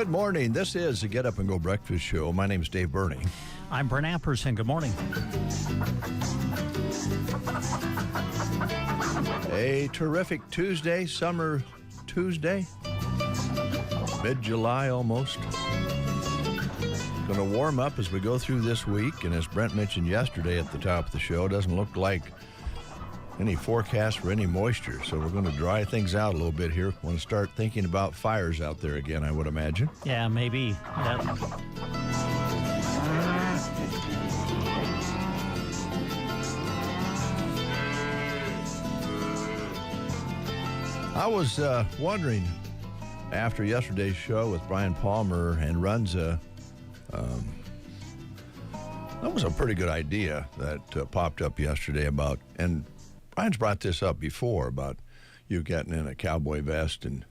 Good morning. This is the Get Up and Go Breakfast Show. My name is Dave Burney. I'm Brent Apperson. Good morning. A terrific Tuesday, summer Tuesday, mid-July almost. Going to warm up as we go through this week, and as Brent mentioned yesterday at the top of the show, it doesn't look like any forecast for any moisture, so we're going to dry things out a little bit here. Want to start thinking about fires out there again, I would imagine. Yeah, maybe. I was wondering, after yesterday's show with Brian Palmer and Runza, that was a pretty good idea that popped up yesterday about, and Brian's brought this up before, about you getting in a cowboy vest and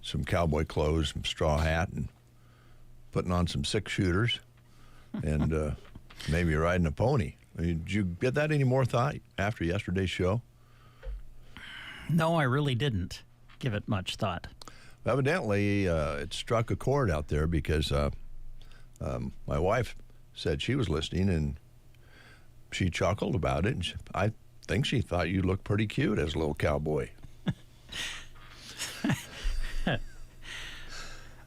some cowboy clothes, some straw hat, and putting on some six-shooters, and maybe riding a pony. I mean, did you get that any more thought after yesterday's show? No, I really didn't give it much thought. Evidently, it struck a chord out there because my wife said she was listening, and she chuckled about it, and I think she thought you looked pretty cute as a little cowboy.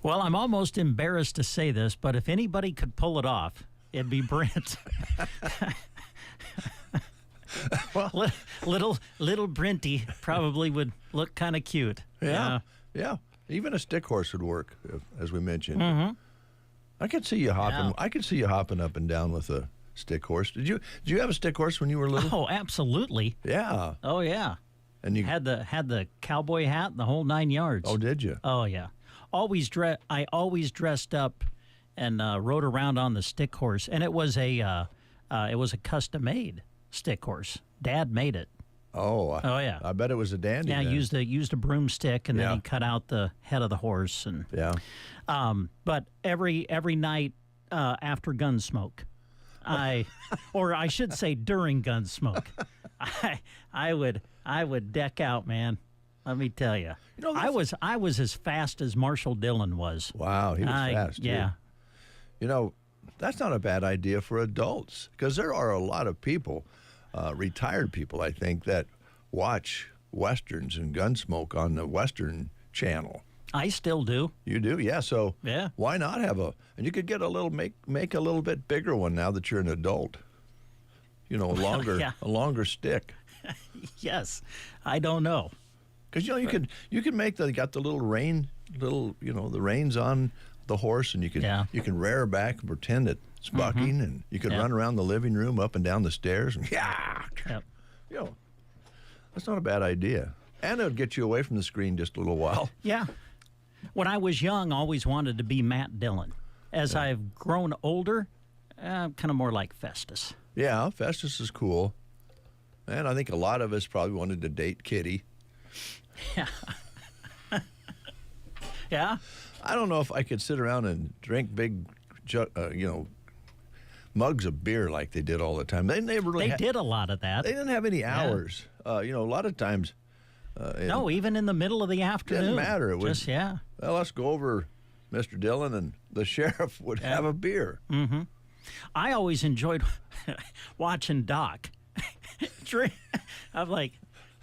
Well, I'm almost embarrassed to say this, but if anybody could pull it off, it'd be Brent. Well, little Brenty probably would look kind of cute. Yeah. Even a stick horse would work, as we mentioned. Mm-hmm. I could see you hopping. Yeah. I could see you hopping up and down with a stick horse. Did you have a stick horse when you were little? Oh, absolutely. Yeah. Oh, yeah. And you had the cowboy hat and the whole 9 yards. Oh, did you? Oh, yeah. I always dressed up and rode around on the stick horse, and it was a custom made stick horse. Dad made it. Oh yeah. I bet it was a dandy. Yeah, then. used a broomstick, and then he cut out the head of the horse, and But every night after Gunsmoke, or I should say during Gunsmoke, I would deck out, man. Let me tell you, I was as fast as Marshall Dillon was. Wow, he was fast. Yeah. Too. That's not a bad idea for adults, because there are a lot of people, retired people, I think, that watch Westerns and Gunsmoke on the Western Channel. I still do. You do? Yeah. So yeah. Why not have and you could get make a little bit bigger one now that you're an adult. A longer stick. Yes. I don't know. Because you can make got the little the reins on the horse, and you can rear her back and pretend it's bucking, and you can run around the living room, up and down the stairs, and that's not a bad idea, and it would get you away from the screen just a little while. Yeah, when I was young, I always wanted to be Matt Dillon. As I've grown older, kind of more like Festus. Yeah, Festus is cool, and I think a lot of us probably wanted to date Kitty. Yeah. Yeah. I don't know if I could sit around and drink big, mugs of beer like they did all the time. They did a lot of that. They didn't have any hours. A lot of times. No, even in the middle of the afternoon. Didn't matter. It was well, let's go over, Mr. Dillon, and the sheriff would have a beer. Mm-hmm. I always enjoyed watching Doc drink. I'm like,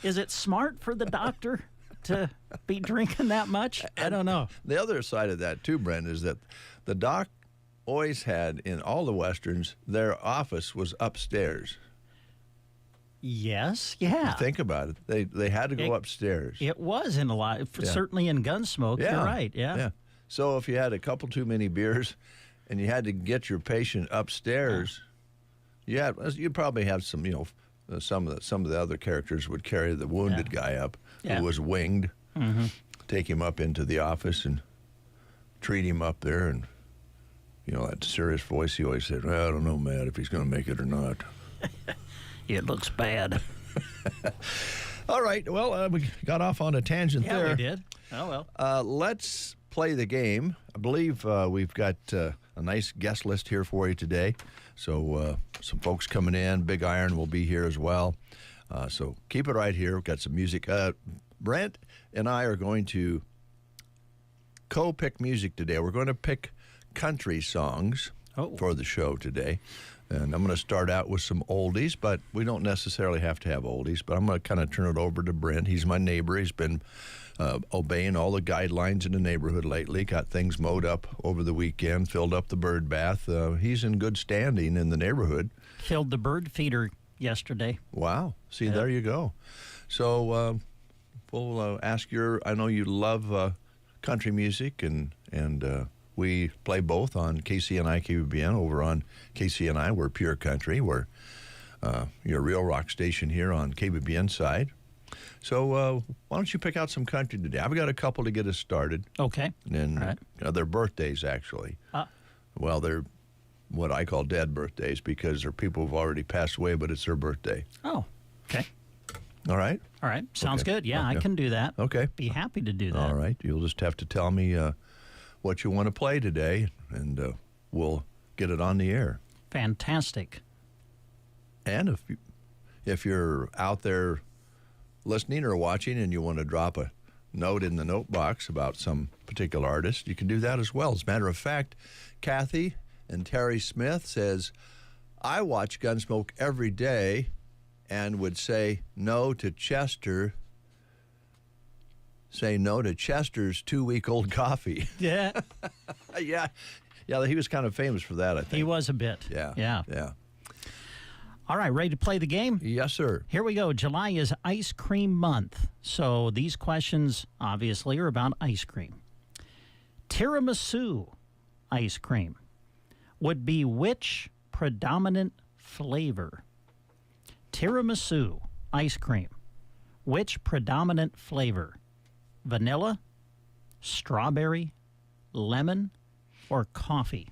is it smart for the doctor to be drinking that much? I don't know. The other side of that, too, Brent, is that the doc always had, in all the Westerns, their office was upstairs. Yes, yeah. Think about it. They had to go upstairs. It was in a lot, certainly in Gunsmoke. Yeah. You're right, yeah. So if you had a couple too many beers and you had to get your patient upstairs, you'd probably have some, some of the other characters would carry the wounded guy up who was winged, take him up into the office and treat him up there. And, that serious voice, he always said, well, I don't know, Matt, if he's going to make it or not. It looks bad. All right. Well, we got off on a tangent there. Yeah, we did. Oh, well. Let's play the game. I believe we've got a nice guest list here for you today. So some folks coming in. Big Iron will be here as well. So keep it right here. We've got some music. Brent and I are going to co-pick music today. We're going to pick country songs for the show today. And I'm going to start out with some oldies, but we don't necessarily have to have oldies. But I'm going to kind of turn it over to Brent. He's my neighbor. He's been obeying all the guidelines in the neighborhood lately, got things mowed up over the weekend, filled up the bird bath. He's in good standing in the neighborhood. Filled the bird feeder yesterday. Wow. See, there you go. So we'll ask I know you love country music, and we play both on KCNI, KBBN. Over on KCNI, we're pure country. We're your real rock station here on KBBN side. So why don't you pick out some country today? I've got a couple to get us started. Okay. And right. They're birthdays, actually. Well, they're what I call dead birthdays because they're people who've already passed away, but it's their birthday. Oh, okay. All right? All right. Sounds good. Yeah, okay. I can do that. Okay. Be happy to do that. All right. You'll just have to tell me what you want to play today, and we'll get it on the air. Fantastic. And if you're out there listening or watching and you want to drop a note in the note box about some particular artist, you can do that as well. As a matter of fact, Kathy and Terry Smith says, I watch Gunsmoke every day and would say no to Chester's 2-week-old coffee. Yeah. Yeah, he was kind of famous for that, I think. He was a bit. Yeah. All right, ready to play the game? Yes, sir. Here we go. July is ice cream month. So these questions, obviously, are about ice cream. Tiramisu ice cream would be which predominant flavor? Tiramisu ice cream, which predominant flavor? Vanilla, strawberry, lemon, or coffee?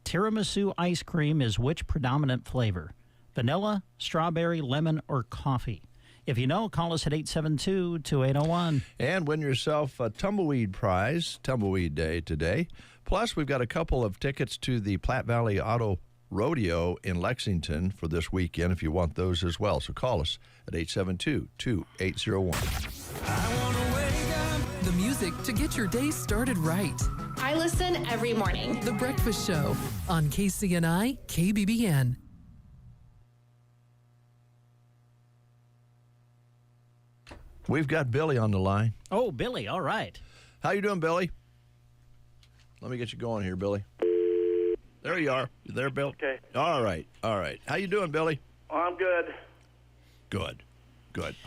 Tiramisu ice cream is which predominant flavor? Vanilla, strawberry, lemon, or coffee? If you know, call us at 872-2801. And win yourself a Tumbleweed Prize, Tumbleweed Day today. Plus, we've got a couple of tickets to the Platte Valley Auto Rodeo in Lexington for this weekend if you want those as well. So call us at 872-2801. I want to wake up. The music to get your day started right. I listen every morning. The Breakfast Show on KCNI, KBBN. We've got Billy on the line. Oh, Billy, all right. How you doing, Billy? Let me get you going here, Billy. There you are. You there, Bill? Okay. All right. How you doing, Billy? I'm good. Good.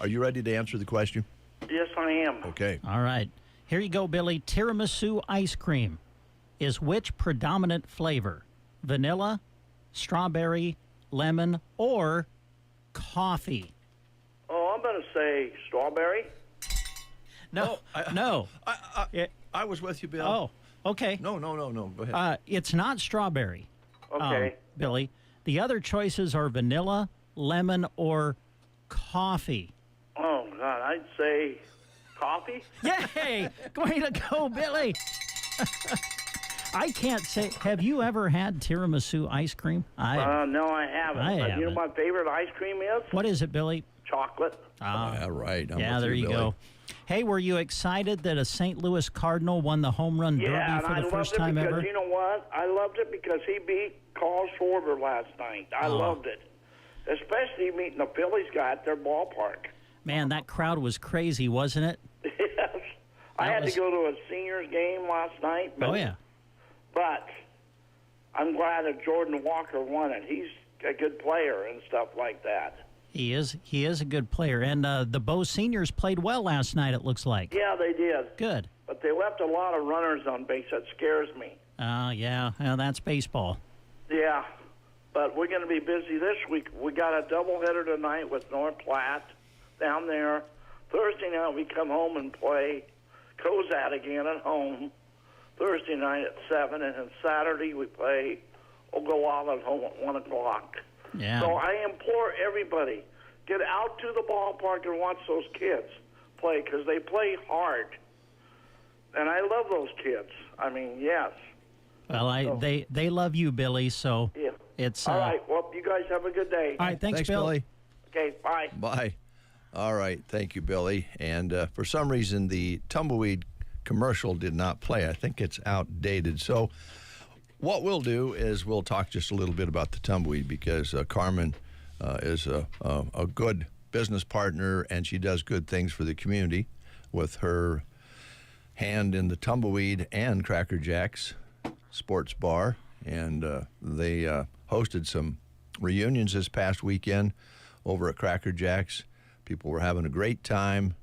Are you ready to answer the question? Yes, I am. Okay. All right. Here you go, Billy. Tiramisu ice cream is which predominant flavor? Vanilla, strawberry, lemon, or coffee? Oh, I'm going to say strawberry. No, I was with you, Bill. Oh, okay. No. Go ahead. It's not strawberry. Okay. Billy. The other choices are vanilla, lemon, or coffee. Oh, God, I'd say coffee. Yay! Way to go, Billy. I can't say. Have you ever had tiramisu ice cream? No, I haven't. But you know what my favorite ice cream is? What is it, Billy? Chocolate. Yeah, right. There you Billy. go. Hey, were you excited that a St. Louis Cardinal won the home run derby for the first time ever? You know what? I loved it because he beat Carl Schwarber last night. I loved it. Especially meeting the Phillies guy at their ballpark. Man, that crowd was crazy, wasn't it? Yes. I had to go to a seniors game last night. But, But I'm glad that Jordan Walker won it. He's a good player and stuff like that. He is a good player. And the Bow Seniors played well last night, it looks like. Yeah, they did. Good. But they left a lot of runners on base. That scares me. Yeah, that's baseball. Yeah, but we're going to be busy this week. We got a doubleheader tonight with North Platte down there. Thursday night we come home and play Cozad again at home. Thursday night at 7, and then Saturday we play Ogallala at home at 1 o'clock. Yeah. So I implore everybody, get out to the ballpark and watch those kids play because they play hard. And I love those kids. I mean, yes. Well, they love you, Billy, so yeah. It's... all right. Well, you guys have a good day. All right. Thanks, Bill. Billy. Okay, bye. Bye. All right. Thank you, Billy. And for some reason, the Tumbleweed commercial did not play. I think it's outdated. So what we'll do is we'll talk just a little bit about the tumbleweed, because Carmen is a good business partner, and she does good things for the community with her hand in the tumbleweed and Cracker Jack's sports bar. And they hosted some reunions this past weekend over at Cracker Jack's. People were having a great time.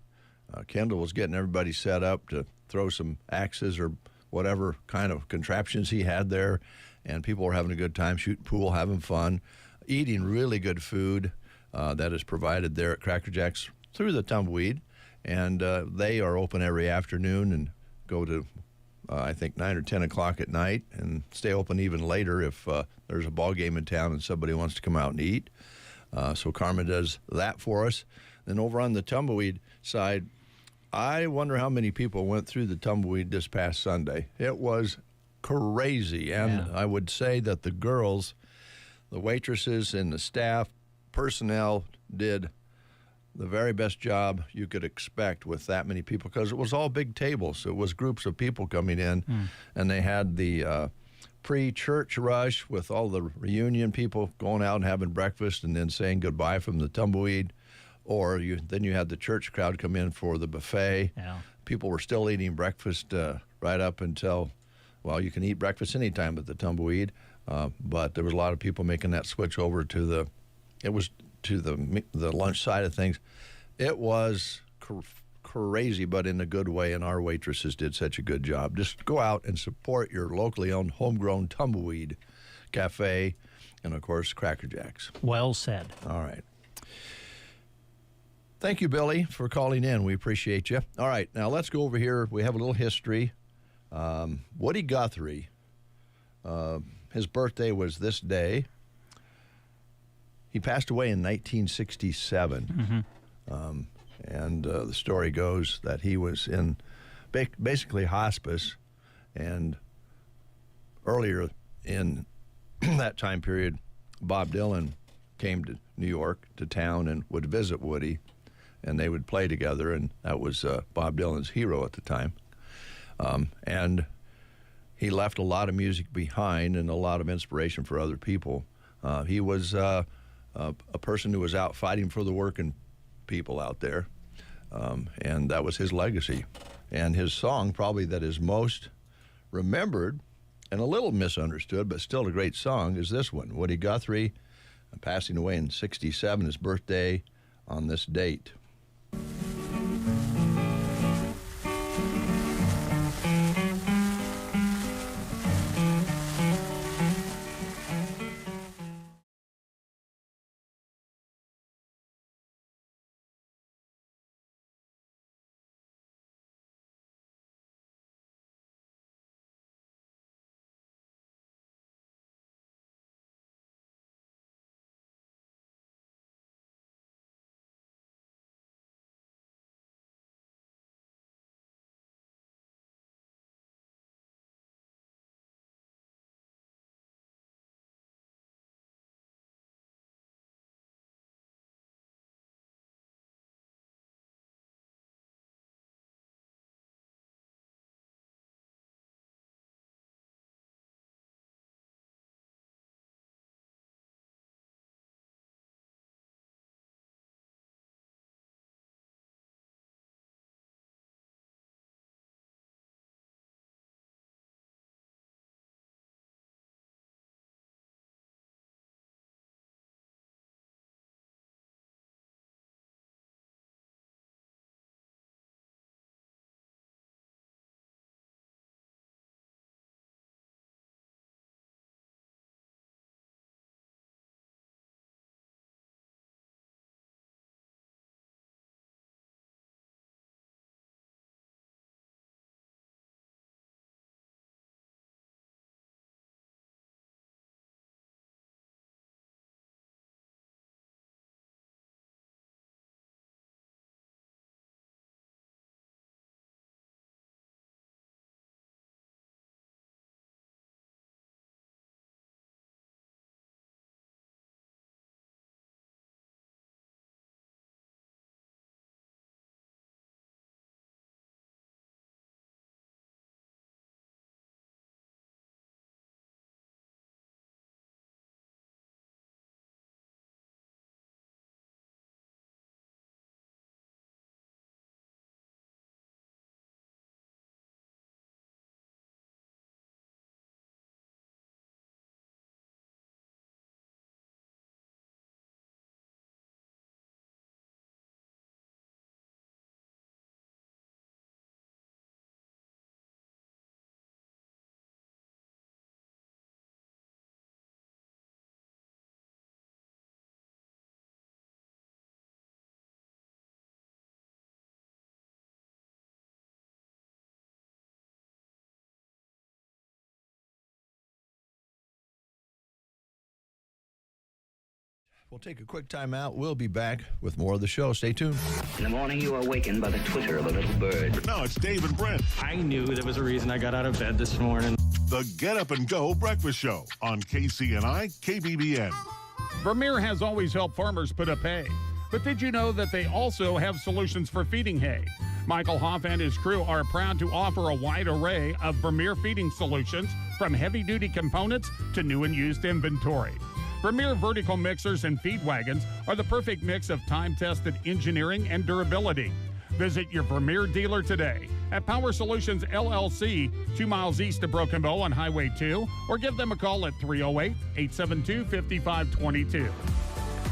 Kendall was getting everybody set up to throw some axes or whatever kind of contraptions he had there, and people were having a good time, shooting pool, having fun, eating really good food that is provided there at Cracker Jack's through the tumbleweed. And they are open every afternoon and go to, I think, 9 or 10 o'clock at night, and stay open even later if there's a ball game in town and somebody wants to come out and eat. So Carmen does that for us. Then over on the tumbleweed side, I wonder how many people went through the tumbleweed this past Sunday. It was crazy. And I would say that the girls, the waitresses and the staff, personnel did the very best job you could expect with that many people, because it was all big tables. So it was groups of people coming in, and they had the pre-church rush with all the reunion people going out and having breakfast and then saying goodbye from the tumbleweed. Or then you had the church crowd come in for the buffet. Yeah. People were still eating breakfast right up until, well, you can eat breakfast anytime at the tumbleweed. But there was a lot of people making that switch over to the lunch side of things. It was crazy, but in a good way, and our waitresses did such a good job. Just go out and support your locally owned, homegrown tumbleweed cafe, and, of course, Cracker Jack's. Well said. All right. Thank you, Billy, for calling in. We appreciate you. All right, now let's go over here. We have a little history. Woody Guthrie, his birthday was this day. He passed away in 1967. And the story goes that he was in basically hospice. And earlier in that time period, Bob Dylan came to New York, to town, and would visit Woody. And they would play together, and that was Bob Dylan's hero at the time. And he left a lot of music behind and a lot of inspiration for other people. He was a person who was out fighting for the working people out there, and that was his legacy. And his song, probably that is most remembered and a little misunderstood, but still a great song, is this one, Woody Guthrie, passing away in 1967, his birthday on this date. We'll take a quick time out. We'll be back with more of the show. Stay tuned. In the morning, you are awakened by the twitter of a little bird. Now it's Dave and Brent. I knew there was a reason I got out of bed this morning. The Get Up and Go Breakfast Show on KCNI, KBBN. Vermeer has always helped farmers put up hay. But did you know that they also have solutions for feeding hay? Michael Hoff and his crew are proud to offer a wide array of Vermeer feeding solutions, from heavy-duty components to new and used inventory. Vermeer vertical mixers and feed wagons are the perfect mix of time-tested engineering and durability. Visit your Vermeer dealer today at Power Solutions LLC, 2 miles east of Broken Bow on Highway 2, or give them a call at 308-872-5522.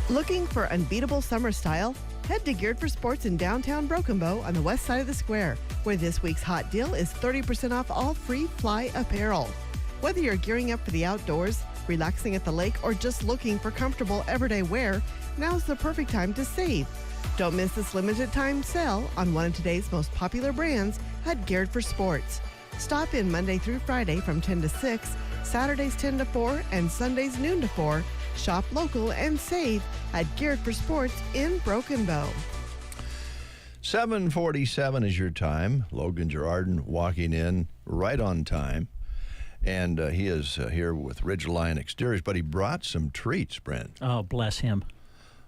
Looking for unbeatable summer style? Head to Geared for Sports in downtown Broken Bow on the west side of the square, where this week's hot deal is 30% off all free fly apparel. Whether you're gearing up for the outdoors, relaxing at the lake, or just looking for comfortable everyday wear, now's the perfect time to save. Don't miss this limited time sale on one of today's most popular brands at Geared for Sports. Stop in Monday through Friday from 10 to 6, Saturdays 10 to 4, and Sundays noon to 4. Shop local and save at Geared for Sports in Broken Bow. 7:47 is your time. Logan Girardin walking in right on time. And he is here with Ridgeline Exteriors, but he brought some treats, Brent. Oh, bless him.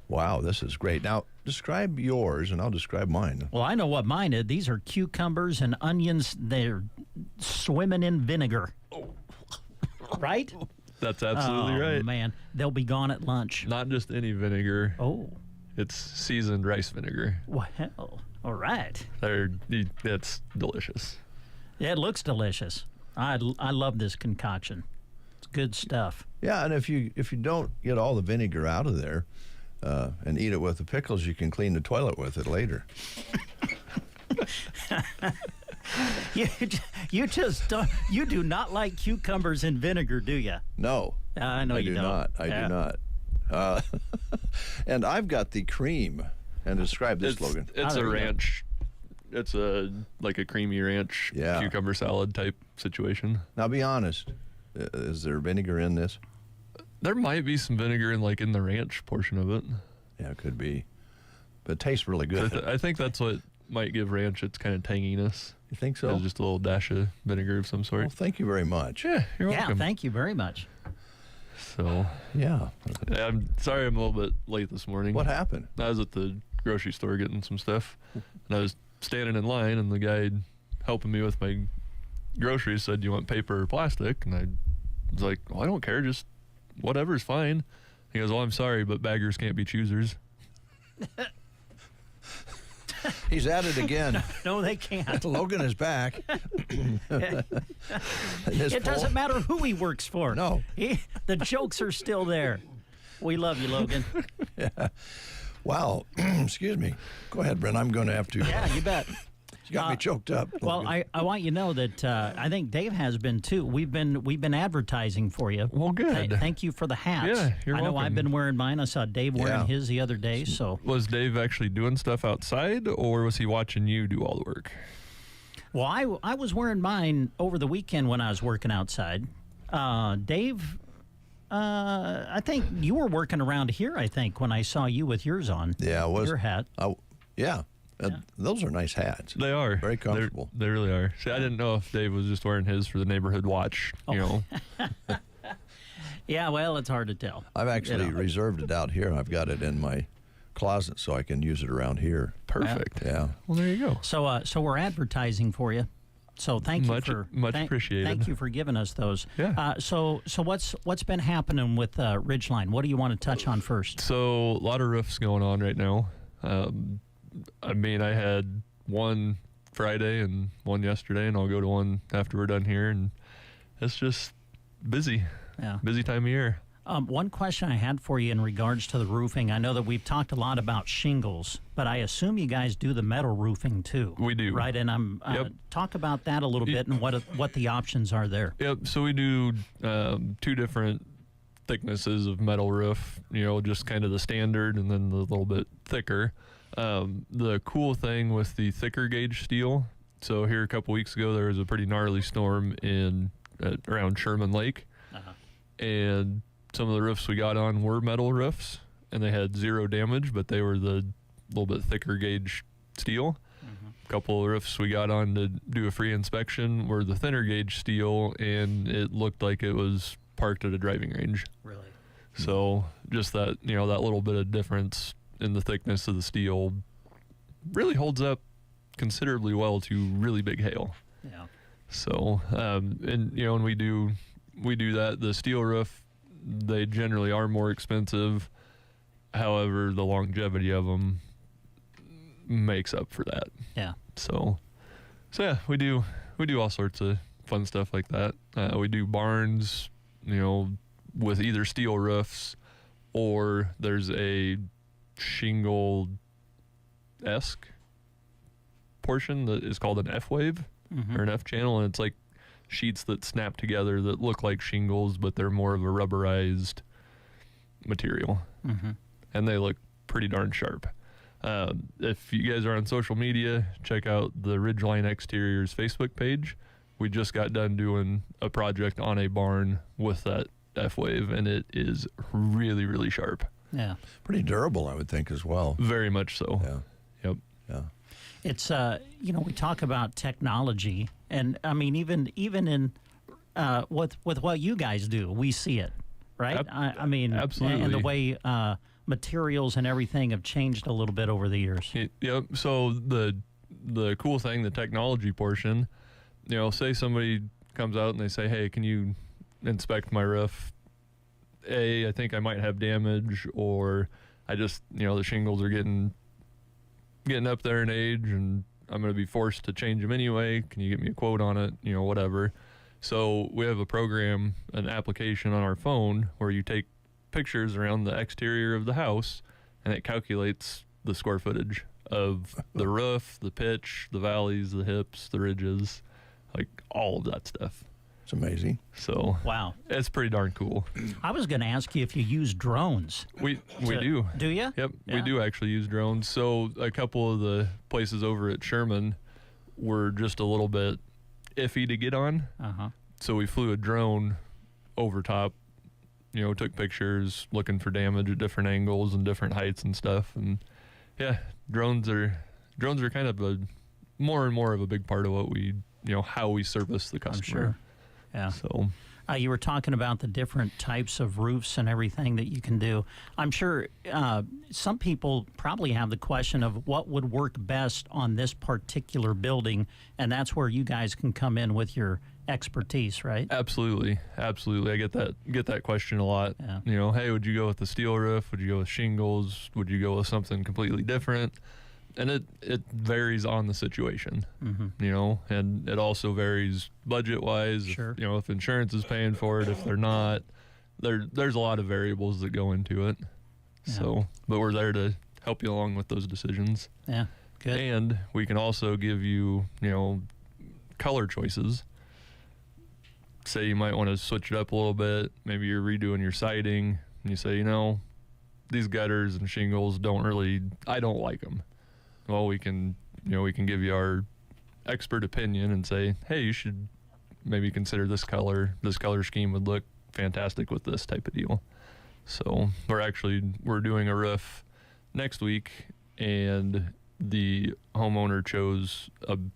Wow, this is great. Now, describe yours, and I'll describe mine. Well, I know what mine is. These are cucumbers and onions. They're swimming in vinegar. Right? That's absolutely right. Oh, man. They'll be gone at lunch. Not just any vinegar. Oh. It's seasoned rice vinegar. Well, all right. It's delicious. Yeah, it looks delicious. I love this concoction. It's good stuff. Yeah, and if you don't get all the vinegar out of there and eat it with the pickles, you can clean the toilet with it later. You just don't, you do not like cucumbers in vinegar, do you? No. I know you don't. I do not. And I've got the cream. And describe this, Logan. It's a ranch. It's like a creamy ranch cucumber salad type situation. Now, be honest. Is there vinegar in this? There might be some vinegar in the ranch portion of it. Yeah, it could be. But it tastes really good. I think that's what might give ranch its kind of tanginess. You think so? Just a little dash of vinegar of some sort. Well, thank you very much. Yeah, you're welcome. Yeah, thank you very much. So, yeah. I'm sorry I'm a little bit late this morning. What happened? I was at the grocery store getting some stuff, and I was standing in line, and the guy helping me with my groceries said, "Do you want paper or plastic?" And I was like, "Well, I don't care, just whatever's fine." He goes, "Well, I'm sorry, but baggers can't be choosers." He's at it again. No, they can't. Logan is back. It doesn't matter who he works for. No. The jokes are still there. We love you, Logan. Yeah. Wow. Excuse me. Go ahead, Brent. I'm going to have to. Yeah, you bet. You got me choked up. Well, I want you to know that I think Dave has been too. We've been advertising for you. Well, good. Thank you for the hats. Yeah, you're I know welcome. I've been wearing mine. I saw Dave wearing his the other day. So was Dave actually doing stuff outside, or was he watching you do all the work? Well, I was wearing mine over the weekend when I was working outside. Dave, I think you were working around here. I think when I saw you with yours on. Yeah, it was your hat. Yeah. Those are nice hats. They are. Very comfortable. They really are. See, I didn't know if Dave was just wearing his for the neighborhood watch, you know. Yeah, well, it's hard to tell. I've actually reserved it out here. I've got it in my closet so I can use it around here. Perfect. Yeah. Well, there you go. So we're advertising for you. So thank you for much appreciated. Thank you for giving us those. Yeah. So what's been happening with Ridgeline? What do you want to touch on first? So a lot of roofs going on right now. I mean, I had one Friday and one yesterday, and I'll go to one after we're done here, and it's just busy. Yeah. Busy time of year. One question I had for you in regards to the roofing. I know that we've talked a lot about shingles, but I assume you guys do the metal roofing too. We do. Right, and talk about that a little bit and what the options are there. Yep. So we do 2 different thicknesses of metal roof, you know, just kind of the standard and then the little bit thicker. The cool thing with the thicker gauge steel, so here a couple weeks ago there was a pretty gnarly storm around Sherman Lake, and some of the roofs we got on were metal roofs, and they had 0 damage, but they were the little bit thicker gauge steel. A couple of roofs we got on to do a free inspection were the thinner gauge steel, and it looked like it was parked at a driving range. Really? So just that, that little bit of difference in the thickness of the steel really holds up considerably well to really big hail. Yeah. So, and when we do that, the steel roof, they generally are more expensive. However, the longevity of them makes up for that. Yeah. So yeah, we do all sorts of fun stuff like that. We do barns, with either steel roofs, or there's a shingle-esque portion that is called an F-wave or an F-channel, and it's like sheets that snap together that look like shingles, but they're more of a rubberized material, and they look pretty darn sharp. If you guys are on social media, check out the Ridgeline Exteriors Facebook page. We just got done doing a project on a barn with that F-wave, and it is really, really sharp. Yeah. Pretty durable, I would think, as well. Very much so. Yeah. Yep. Yeah. It's we talk about technology, and I mean even in with what you guys do, we see it, right? I mean, absolutely. And the way materials and everything have changed a little bit over the years. Yep. So the cool thing, the technology portion, say somebody comes out and they say, "Hey, can you inspect my roof? I think I might have damage, or I just, the shingles are getting up there in age, and I'm going to be forced to change them anyway. Can you get me a quote on it? Whatever." So we have a program, an application on our phone where you take pictures around the exterior of the house, and it calculates the square footage of the roof, the pitch, the valleys, the hips, the ridges, like all of that stuff. It's amazing. So wow, it's pretty darn cool. I was going to ask you if you use drones. We do. Do you? Yep, yeah. We do actually use drones. So a couple of the places over at Sherman were just a little bit iffy to get on. So we flew a drone over top, took pictures, looking for damage at different angles and different heights and stuff. And yeah, drones are kind of more and more of a big part of what we, how we service the customer. I'm sure. Yeah. So you were talking about the different types of roofs and everything that you can do. I'm sure some people probably have the question of what would work best on this particular building, and that's where you guys can come in with your expertise, right? Absolutely. I get that question a lot. Yeah. Hey, would you go with the steel roof? Would you go with shingles? Would you go with something completely different? And it varies on the situation, and it also varies budget-wise. Sure. If insurance is paying for it, if they're not, there's a lot of variables that go into it. Yeah. So, but we're there to help you along with those decisions. Yeah, good. And we can also give you, color choices. Say you might want to switch it up a little bit. Maybe you're redoing your siding, and you say, these gutters and shingles I don't like them. Well, we can give you our expert opinion and say, hey, you should maybe consider this color. This color scheme would look fantastic with this type of deal. So we're doing a roof next week, and the homeowner chose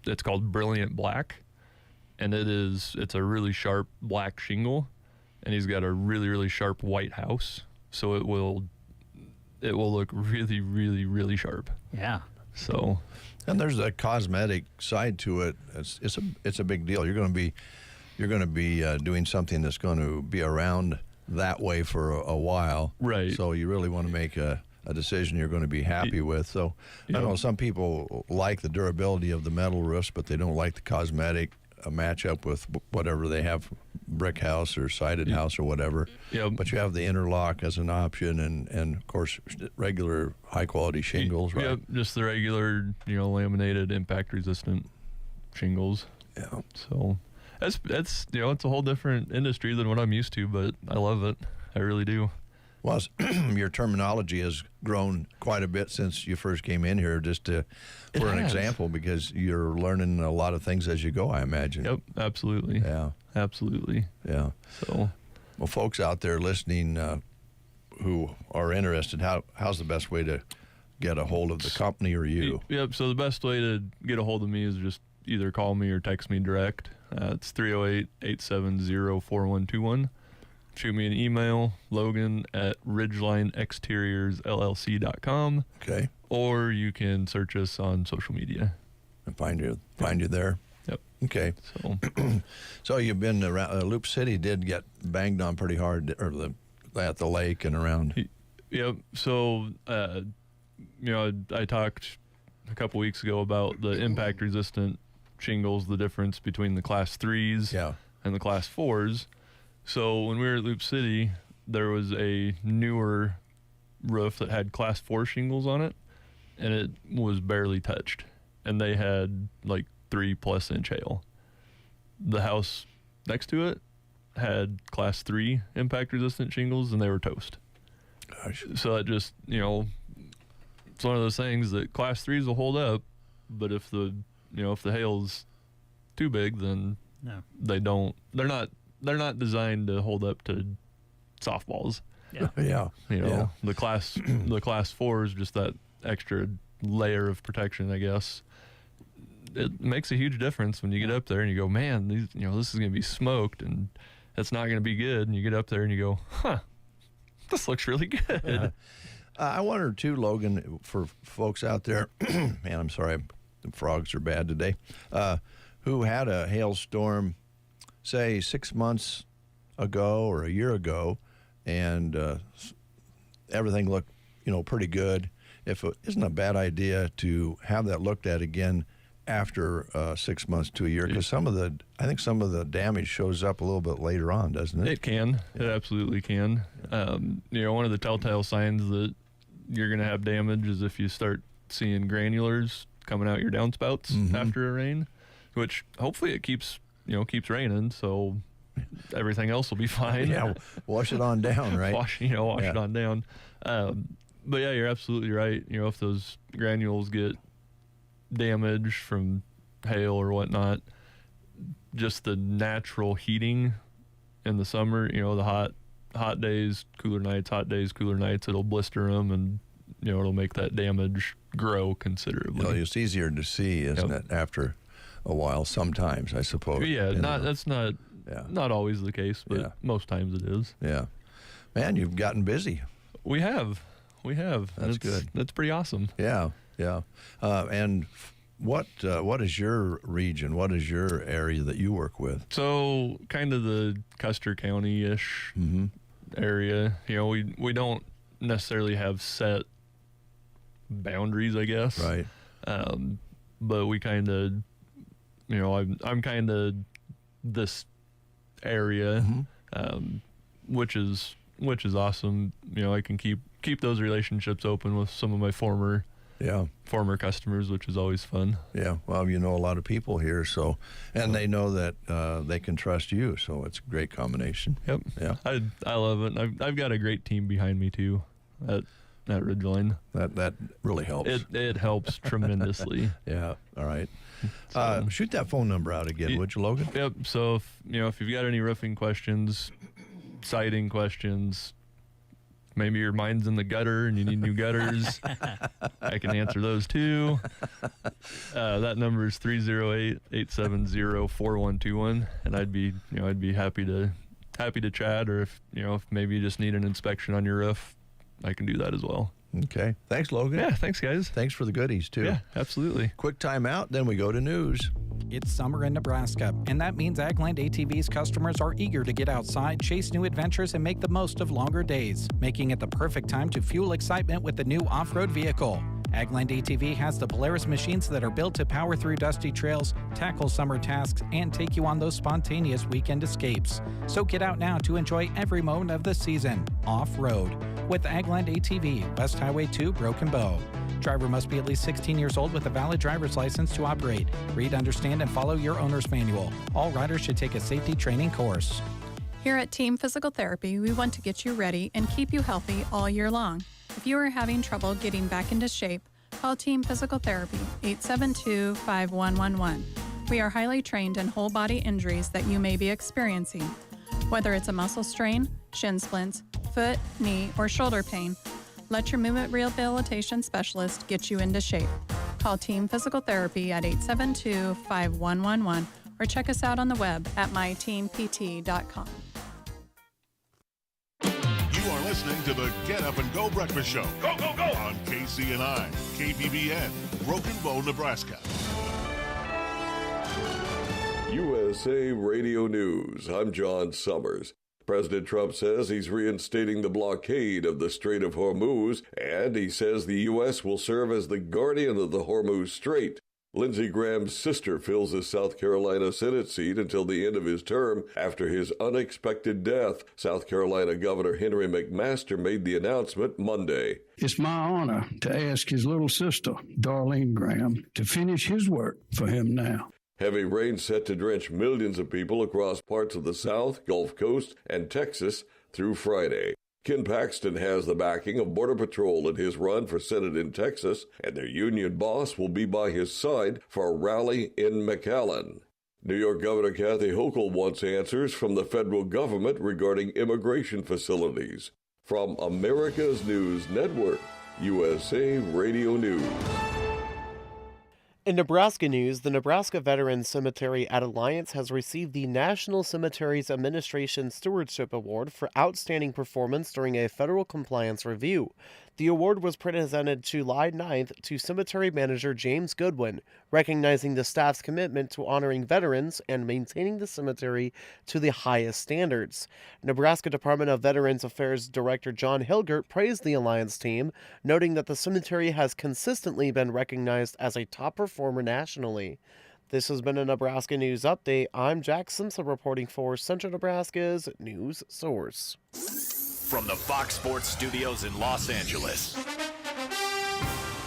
it's called Brilliant Black, and it's a really sharp black shingle, and he's got a really, really sharp white house. So it will look really, really, really sharp. Yeah. So, and there's a cosmetic side to it. It's a big deal. You're going to be doing something that's going to be around that way for a while. Right. So you really want to make a decision you're going to be happy with. So I know some people like the durability of the metal roofs, but they don't like the cosmetic match up with whatever they have, brick house or sided house or whatever. Yep. But you have the interlock as an option, and of course regular high quality shingles, right? Yep, just the regular, laminated impact resistant shingles. Yeah. So it's it's a whole different industry than what I'm used to, but I love it. I really do. Well, your terminology has grown quite a bit since you first came in here, just for an example, because you're learning a lot of things as you go, I imagine. Yep, absolutely. Yeah. Absolutely. Yeah. So, well, folks out there listening who are interested, how's the best way to get a hold of the company or you? Yep. So the best way to get a hold of me is just either call me or text me direct. It's 308-870-4121. Shoot me an email, logan@ridgelineexteriorsllc.com. Okay. Or you can search us on social media. And find you there. Yep. Okay. So, so you've been around. Loop City did get banged on pretty hard, or at the lake and around. Yep. So, I talked a couple weeks ago about the impact-resistant shingles, the difference between the Class 3s and the Class 4s. So when we were at Loop City, there was a newer roof that had Class 4 shingles on it, and it was barely touched. And they had like 3+ inch hail. The house next to it had Class 3 impact-resistant shingles, and they were toast. Gosh. So it just, it's one of those things that Class 3s will hold up, but if the hail's too big, then they don't. They're not designed to hold up to softballs. Yeah. The class 4 is just that extra layer of protection, I guess. It makes a huge difference when you get up there and you go, man, this is going to be smoked and it's not going to be good. And you get up there and you go, this looks really good. I wonder too, Logan, for folks out there, man, I'm sorry, the frogs are bad today, who had a hailstorm, say 6 months ago or a year ago, and everything looked, pretty good. If it isn't a bad idea to have that looked at again after 6 months to a year, because I think some of the damage shows up a little bit later on, doesn't it? It can. Yeah. It absolutely can. One of the telltale signs that you're going to have damage is if you start seeing granulars coming out your downspouts after a rain, which hopefully it keeps raining, so everything else will be fine. Yeah, wash it on down, right? Wash it on down. But yeah, you're absolutely right. If those granules get damaged from hail or whatnot, just the natural heating in the summer, the hot days, cooler nights, it'll blister them, and it'll make that damage grow considerably. It's easier to see, isn't it, after a while sometimes, I suppose. Yeah, that's not always the case, but most times it is. Yeah. Man, you've gotten busy. We have. That's good. That's pretty awesome. Yeah. And what is your region? What is your area that you work with? So kind of the Custer County-ish area. We don't necessarily have set boundaries, I guess. Right. But we kind of, I'm kind of this area, which is awesome. I can keep those relationships open with some of my former customers, which is always fun. Yeah, well, a lot of people here, so, and they know that they can trust you, so it's a great combination. Yep. Yeah. I love it. I've got a great team behind me too at Ridgeline. That really helps. It helps tremendously. Yeah. All right. Shoot that phone number out again, would you, Logan? Yep. So if you've got any roofing questions, siding questions, maybe your mind's in the gutter and you need new gutters, I can answer those too. That number is 308-870-4121, and I'd be happy to chat, or if maybe you just need an inspection on your roof, I can do that as well. Okay. Thanks, Logan. Yeah, thanks, guys. Thanks for the goodies, too. Yeah, absolutely. Quick time out, then we go to news. It's summer in Nebraska, and that means Agland ATV's customers are eager to get outside, chase new adventures, and make the most of longer days, making it the perfect time to fuel excitement with the new off-road vehicle. Agland ATV has the Polaris machines that are built to power through dusty trails, tackle summer tasks, and take you on those spontaneous weekend escapes. So get out now to enjoy every moment of the season, off-road, with Agland ATV, West Highway 2, Broken Bow. Driver must be at least 16 years old with a valid driver's license to operate. Read, understand, and follow your owner's manual. All riders should take a safety training course. Here at Team Physical Therapy, we want to get you ready and keep you healthy all year long. If you are having trouble getting back into shape, call Team Physical Therapy, 872-5111. We are highly trained in whole body injuries that you may be experiencing. Whether it's a muscle strain, shin splints, foot, knee, or shoulder pain, let your movement rehabilitation specialist get you into shape. Call Team Physical Therapy at 872-5111 or check us out on the web at myteampt.com. You are listening to the Get Up and Go Breakfast Show. Go, go, go! On KCNI, KBBN, Broken Bow, Nebraska. USA Radio News. I'm John Summers. President Trump says he's reinstating the blockade of the Strait of Hormuz, and he says the U.S. will serve as the guardian of the Hormuz Strait. Lindsey Graham's sister fills the South Carolina Senate seat until the end of his term after his unexpected death. South Carolina Governor Henry McMaster made the announcement Monday. It's my honor to ask his little sister, Darlene Graham, to finish his work for him now. Heavy rain set to drench millions of people across parts of the South, Gulf Coast, and Texas through Friday. Ken Paxton has the backing of Border Patrol in his run for Senate in Texas, and their union boss will be by his side for a rally in McAllen. New York Governor Kathy Hochul wants answers from the federal government regarding immigration facilities. From America's News Network, USA Radio News. In Nebraska news, the Nebraska Veterans Cemetery at Alliance has received the National Cemeteries Administration Stewardship Award for outstanding performance during a federal compliance review. The award was presented July 9th to Cemetery Manager James Goodwin, recognizing the staff's commitment to honoring veterans and maintaining the cemetery to the highest standards. Nebraska Department of Veterans Affairs Director John Hilgert praised the Alliance team, noting that the cemetery has consistently been recognized as a top performer nationally. This has been a Nebraska News Update. I'm Jack Simpson reporting for Central Nebraska's News Source. From the Fox Sports Studios in Los Angeles,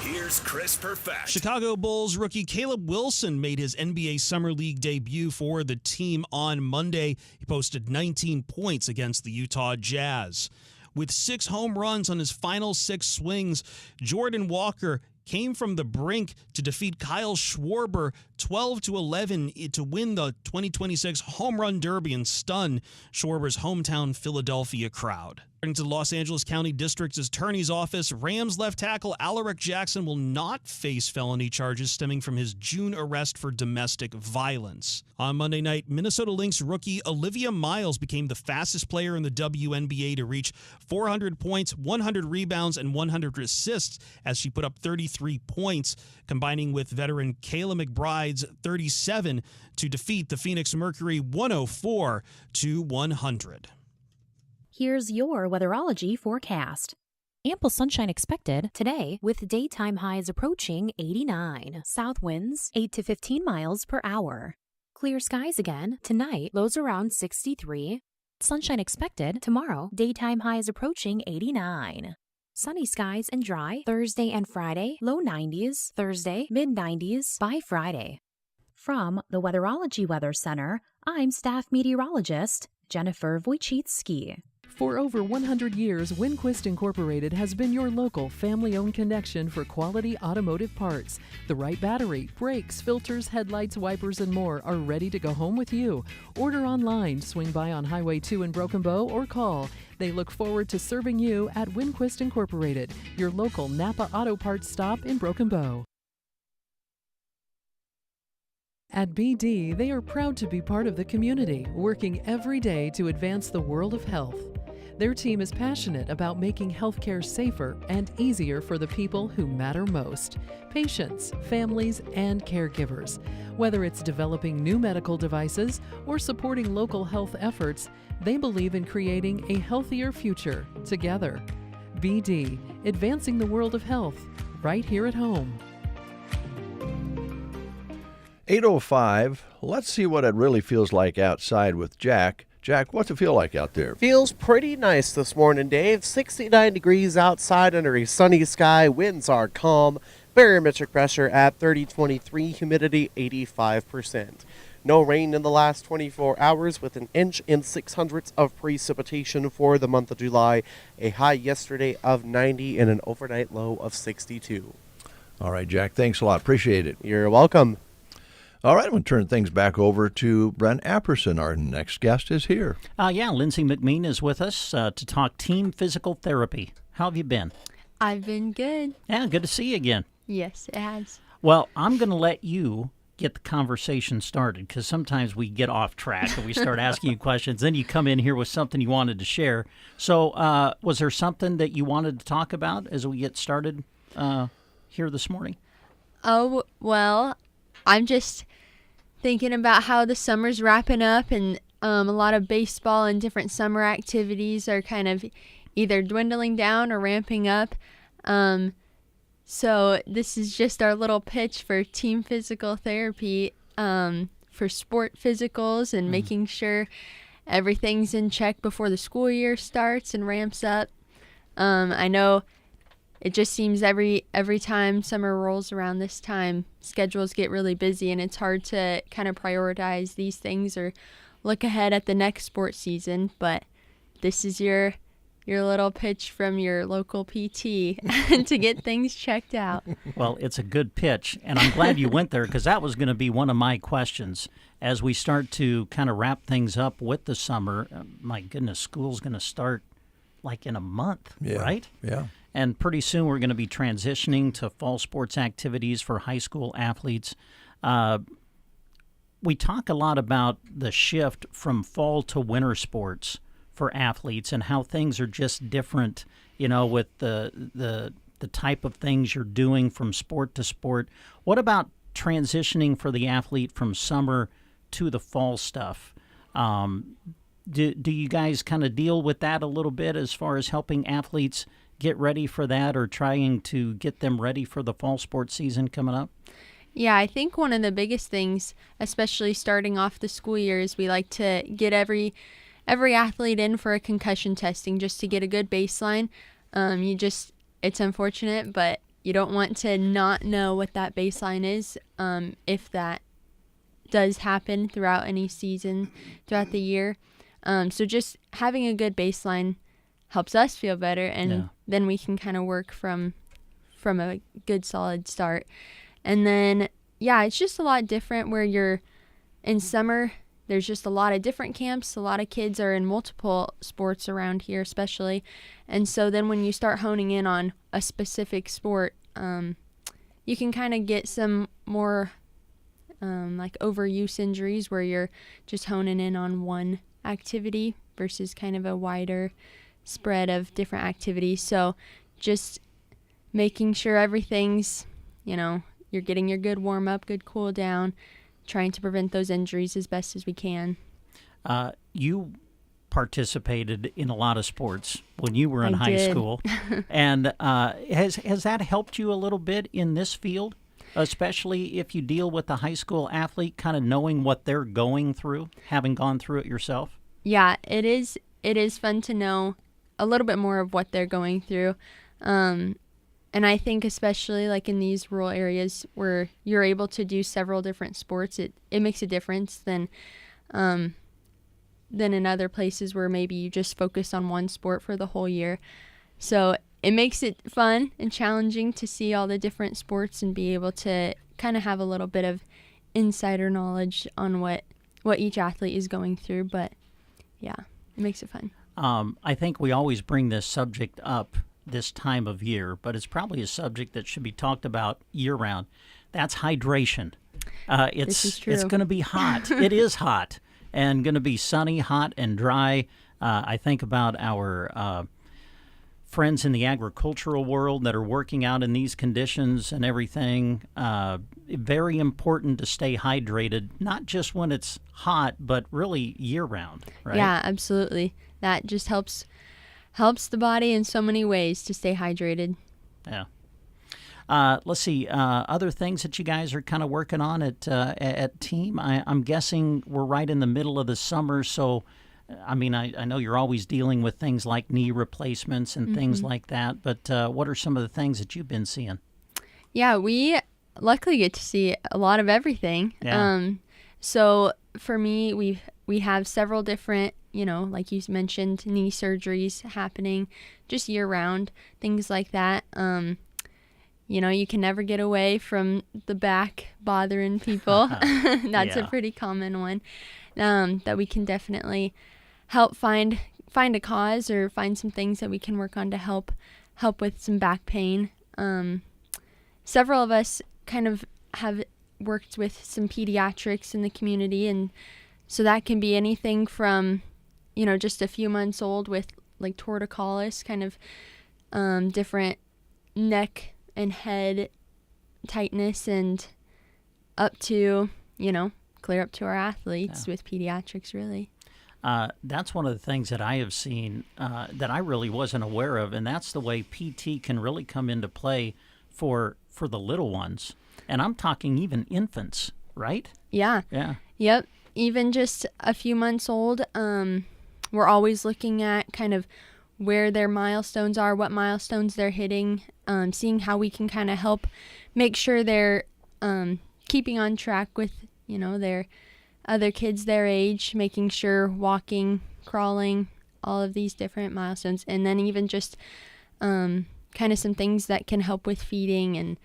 here's Chris Perfect. Chicago Bulls rookie Caleb Wilson made his NBA Summer League debut for the team on Monday. He posted 19 points against the Utah Jazz. With 6 home runs on his final 6 swings, Jordan Walker came from the brink to defeat Kyle Schwarber 12-11 to win the 2026 Home Run Derby and stun Schwarber's hometown Philadelphia crowd. According to the Los Angeles County District's Attorney's Office, Rams left tackle Alaric Jackson will not face felony charges stemming from his June arrest for domestic violence. On Monday night, Minnesota Lynx rookie Olivia Miles became the fastest player in the WNBA to reach 400 points, 100 rebounds, and 100 assists as she put up 33 points, combining with veteran Kayla McBride's 37 to defeat the Phoenix Mercury 104-100. Here's your weatherology forecast. Ample sunshine expected today with daytime highs approaching 89. South winds 8 to 15 miles per hour. Clear skies again tonight, lows around 63. Sunshine expected tomorrow, daytime highs approaching 89. Sunny skies and dry Thursday and Friday, low 90s, Thursday, mid 90s by Friday. From the Weatherology Weather Center, I'm staff meteorologist Jennifer Wojcicki. For over 100 years, Winquist Incorporated has been your local family-owned connection for quality automotive parts. The right battery, brakes, filters, headlights, wipers, and more are ready to go home with you. Order online, swing by on Highway 2 in Broken Bow, or call. They look forward to serving you at Winquist Incorporated, your local Napa Auto Parts stop in Broken Bow. At BD, they are proud to be part of the community, working every day to advance the world of health. Their team is passionate about making healthcare safer and easier for the people who matter most: patients, families, and caregivers. Whether it's developing new medical devices or supporting local health efforts, they believe in creating a healthier future together. BD, advancing the world of health, right here at home. 8:05. Let's see what it really feels like outside with Jack. Jack, what's it feel like out there? Feels pretty nice this morning, Dave. 69 degrees outside under a sunny sky. Winds are calm. Barometric pressure at 30.23. Humidity 85%. No rain in the last 24 hours with 1 inch and 600ths of precipitation for the month of July. A high yesterday of 90 and an overnight low of 62. All right, Jack. Thanks a lot. Appreciate it. You're welcome. All right, I'm going to turn things back over to Brent Apperson. Our next guest is here. Lindsay McMean is with us to talk team physical therapy. How have you been? I've been good. Yeah, good to see you again. Yes, it has. Well, I'm going to let you get the conversation started because sometimes we get off track and we start asking you questions. Then you come in here with something you wanted to share. So was there something that you wanted to talk about as we get started here this morning? Oh, well, I'm just thinking about how the summer's wrapping up and a lot of baseball and different summer activities are kind of either dwindling down or ramping up. So this is just our little pitch for team physical therapy for sport physicals and making sure everything's in check before the school year starts and ramps up. I know it just seems every time summer rolls around this time, schedules get really busy and it's hard to kind of prioritize these things or look ahead at the next sports season. But this is your little pitch from your local PT to get things checked out. Well, it's a good pitch, and I'm glad you went there because that was going to be one of my questions. As we start to kind of wrap things up with the summer, my goodness, school's going to start like in a month, right? Yeah. And pretty soon we're going to be transitioning to fall sports activities for high school athletes. We talk a lot about the shift from fall to winter sports for athletes and how things are just different, with the type of things you're doing from sport to sport. What about transitioning for the athlete from summer to the fall stuff? Do you guys kind of deal with that a little bit as far as helping athletes get ready for that or trying to get them ready for the fall sports season coming up? Yeah, I think one of the biggest things, especially starting off the school year, is we like to get every athlete in for a concussion testing just to get a good baseline. It's unfortunate, but you don't want to not know what that baseline is if that does happen throughout any season, throughout the year. So just having a good baseline helps us feel better, and then we can kind of work from a good solid start. And then, it's just a lot different where you're in summer. There's just a lot of different camps. A lot of kids are in multiple sports around here, especially. And so then when you start honing in on a specific sport, you can kind of get some more like overuse injuries where you're just honing in on one activity versus kind of a wider spread of different activities. So just making sure everything's, you're getting your good warm up, good cool down, trying to prevent those injuries as best as we can. You participated in a lot of sports when you were in I high did. school. And has that helped you a little bit in this field, especially if you deal with a high school athlete, kind of knowing what they're going through, having gone through it yourself? Yeah, it is fun to know a little bit more of what they're going through. And I think especially like in these rural areas where you're able to do several different sports, it makes a difference than in other places where maybe you just focus on one sport for the whole year. So it makes it fun and challenging to see all the different sports and be able to kind of have a little bit of insider knowledge on what each athlete is going through. But yeah, it makes it fun. I think we always bring this subject up this time of year, but it's probably a subject that should be talked about year-round. That's hydration. This is true. It's going to be hot. It is hot and going to be sunny, hot, and dry. I think about our friends in the agricultural world that are working out in these conditions and everything. Very important to stay hydrated, not just when it's hot, but really year-round, right? Yeah, absolutely. That just helps the body in so many ways to stay hydrated. Yeah. Let's see. Other things that you guys are kind of working on at team. I'm guessing we're right in the middle of the summer, so I mean, I know you're always dealing with things like knee replacements and things like that. But what are some of the things that you've been seeing? Yeah, we luckily get to see a lot of everything. Yeah. So for me, we have several different, like you mentioned, knee surgeries happening just year round, things like that. you can never get away from the back bothering people. That's a pretty common one, that we can definitely help find a cause or find some things that we can work on to help with some back pain. Several of us kind of have worked with some pediatrics in the community, and so that can be anything from, just a few months old with like torticollis, kind of different neck and head tightness, and up to, clear up to our athletes with pediatrics, really. That's one of the things that I have seen that I really wasn't aware of, and that's the way PT can really come into play for the little ones. And I'm talking even infants, right? Yeah. Yeah. Yep. Even just a few months old, we're always looking at kind of where their milestones are, what milestones they're hitting, seeing how we can kind of help make sure they're keeping on track with, their other kids their age, making sure walking, crawling, all of these different milestones. And then even just kind of some things that can help with feeding and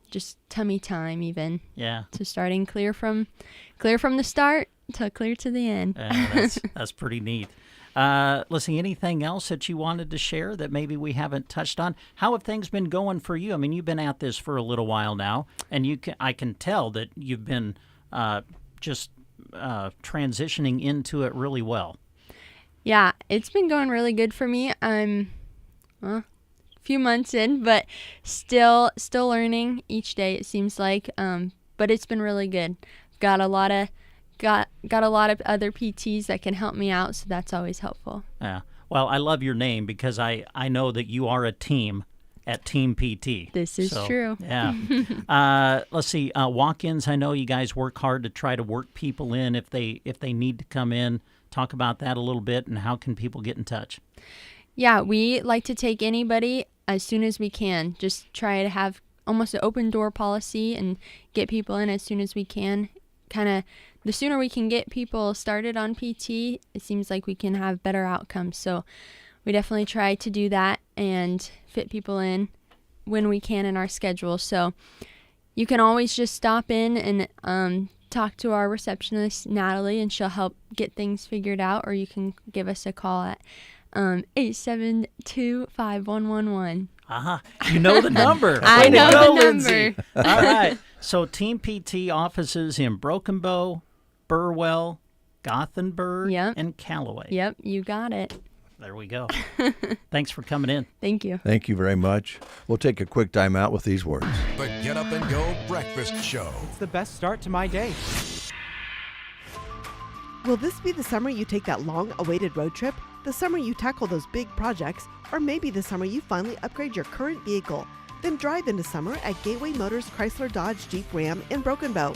just tummy time even. Yeah. So starting clear from the start to clear to the end. That's pretty neat. Let's see, anything else that you wanted to share that maybe we haven't touched on? How have things been going for you? I mean, you've been at this for a little while now, and I can tell that you've been just transitioning into it really well. Yeah, it's been going really good for me. I'm a few months in, but still learning each day, it seems like. But it's been really good. Got a lot of other PTs that can help me out, so that's always helpful. Yeah. Well, I love your name because I know that you are a team at Team PT. This is true. Yeah. Let's see. Walk-ins. I know you guys work hard to try to work people in if they need to come in. Talk about that a little bit, and how can people get in touch? Yeah, we like to take anybody as soon as we can. Just try to have almost an open door policy and get people in as soon as we can. Kind of the sooner we can get people started on PT, it seems like we can have better outcomes. So we definitely try to do that and fit people in when we can in our schedule. So you can always just stop in and talk to our receptionist, Natalie, and she'll help get things figured out, or you can give us a call at 872-5111. You know the number. I know the number. Lindsay. All right. So Team PT offices in Broken Bow, Burwell, Gothenburg, and Callaway. Yep, you got it. There we go. Thanks for coming in. Thank you. Thank you very much. We'll take a quick time out with these words. The Get Up and Go Breakfast Show. It's the best start to my day. Will this be the summer you take that long-awaited road trip? The summer you tackle those big projects? Or maybe the summer you finally upgrade your current vehicle? Then drive into summer at Gateway Motors Chrysler Dodge Jeep Ram in Broken Bow.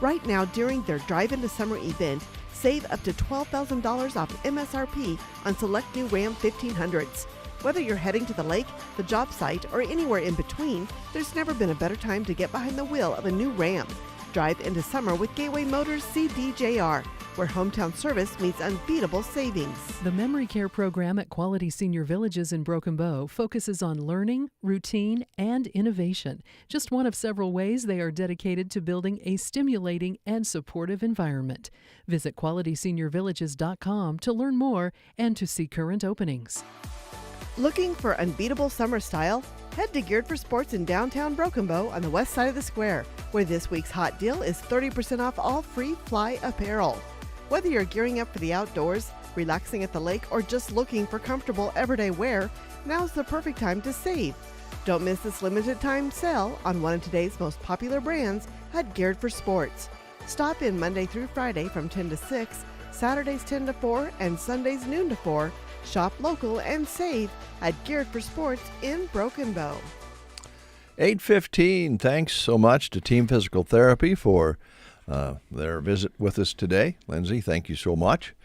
Right now, during their Drive into Summer event, save up to $12,000 off MSRP on select new Ram 1500s. Whether you're heading to the lake, the job site, or anywhere in between, there's never been a better time to get behind the wheel of a new Ram. Drive into summer with Gateway Motors CDJR, where hometown service meets unbeatable savings. The Memory Care program at Quality Senior Villages in Broken Bow focuses on learning, routine, and innovation. Just one of several ways they are dedicated to building a stimulating and supportive environment. Visit QualitySeniorVillages.com to learn more and to see current openings. Looking for unbeatable summer style? Head to Geared for Sports in downtown Broken Bow on the west side of the square, where this week's hot deal is 30% off all free fly apparel. Whether you're gearing up for the outdoors, relaxing at the lake, or just looking for comfortable everyday wear, now's the perfect time to save. Don't miss this limited time sale on one of today's most popular brands at Geared for Sports. Stop in Monday through Friday from 10 to 6, Saturdays 10 to 4, and Sundays noon to 4. Shop local and save at Geared for Sports in Broken Bow. 8:15. Thanks so much to Team Physical Therapy for their visit with us today. Lindsay, thank you so much.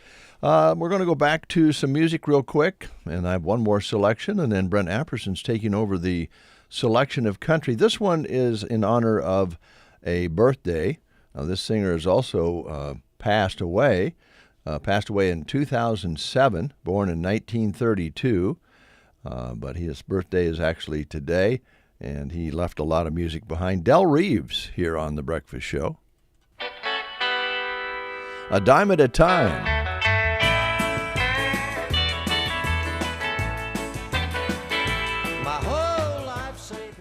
We're going to go back to some music real quick, and I have one more selection, and then Brent Apperson's taking over the selection of country. This one is in honor of a birthday. This singer has also passed away in 2007, born in 1932, but his birthday is actually today, And he left a lot of music behind. Del Reeves here on The Breakfast Show. A Dime at a Time. My whole life savings.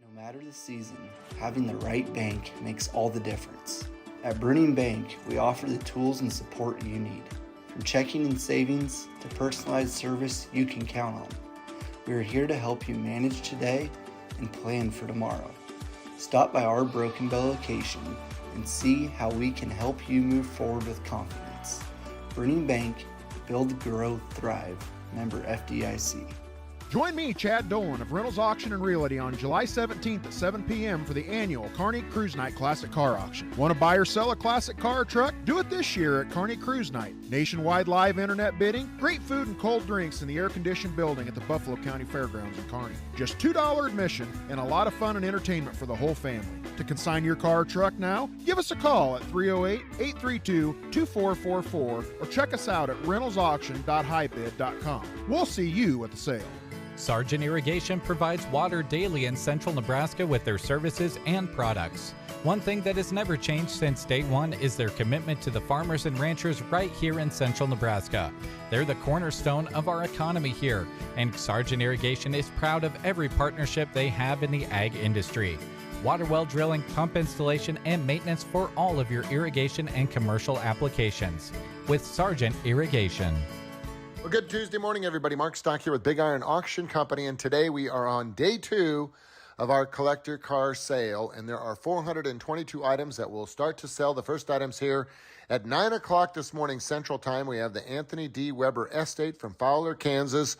No matter the season, having the right bank makes all the difference. At Bruning Bank, we offer the tools and support you need. From checking and savings to personalized service you can count on. We are here to help you manage today and plan for tomorrow. Stop by our Broken Bow location and see how we can help you move forward with confidence. Bruning Bank, build, grow, thrive. Member FDIC. Join me, Chad Dolan of Reynolds Auction and Realty on July 17th at 7 p.m. for the annual Kearney Cruise Night Classic Car Auction. Want to buy or sell a classic car or truck? Do it this year at Kearney Cruise Night. Nationwide live internet bidding, great food and cold drinks in the air-conditioned building at the Buffalo County Fairgrounds in Kearney. Just $2 admission and a lot of fun and entertainment for the whole family. To consign your car or truck now, give us a call at 308-832-2444 or check us out at reynoldsauction.highbid.com. We'll see you at the sale. Sargent Irrigation provides water daily in central Nebraska with their services and products. One thing that has never changed since day one is their commitment to the farmers and ranchers right here in central Nebraska. They're the cornerstone of our economy here, and Sargent Irrigation is proud of every partnership they have in the ag industry. Water well drilling, pump installation, and maintenance for all of your irrigation and commercial applications with Sargent Irrigation. Well, good Tuesday morning, everybody. Mark Stock here with Big Iron Auction Company, and today we are on day 2 of our collector car sale, and there are 422 items that will start to sell. The first items here at 9 o'clock this morning Central Time. We have the Anthony D. Weber Estate from Fowler, Kansas,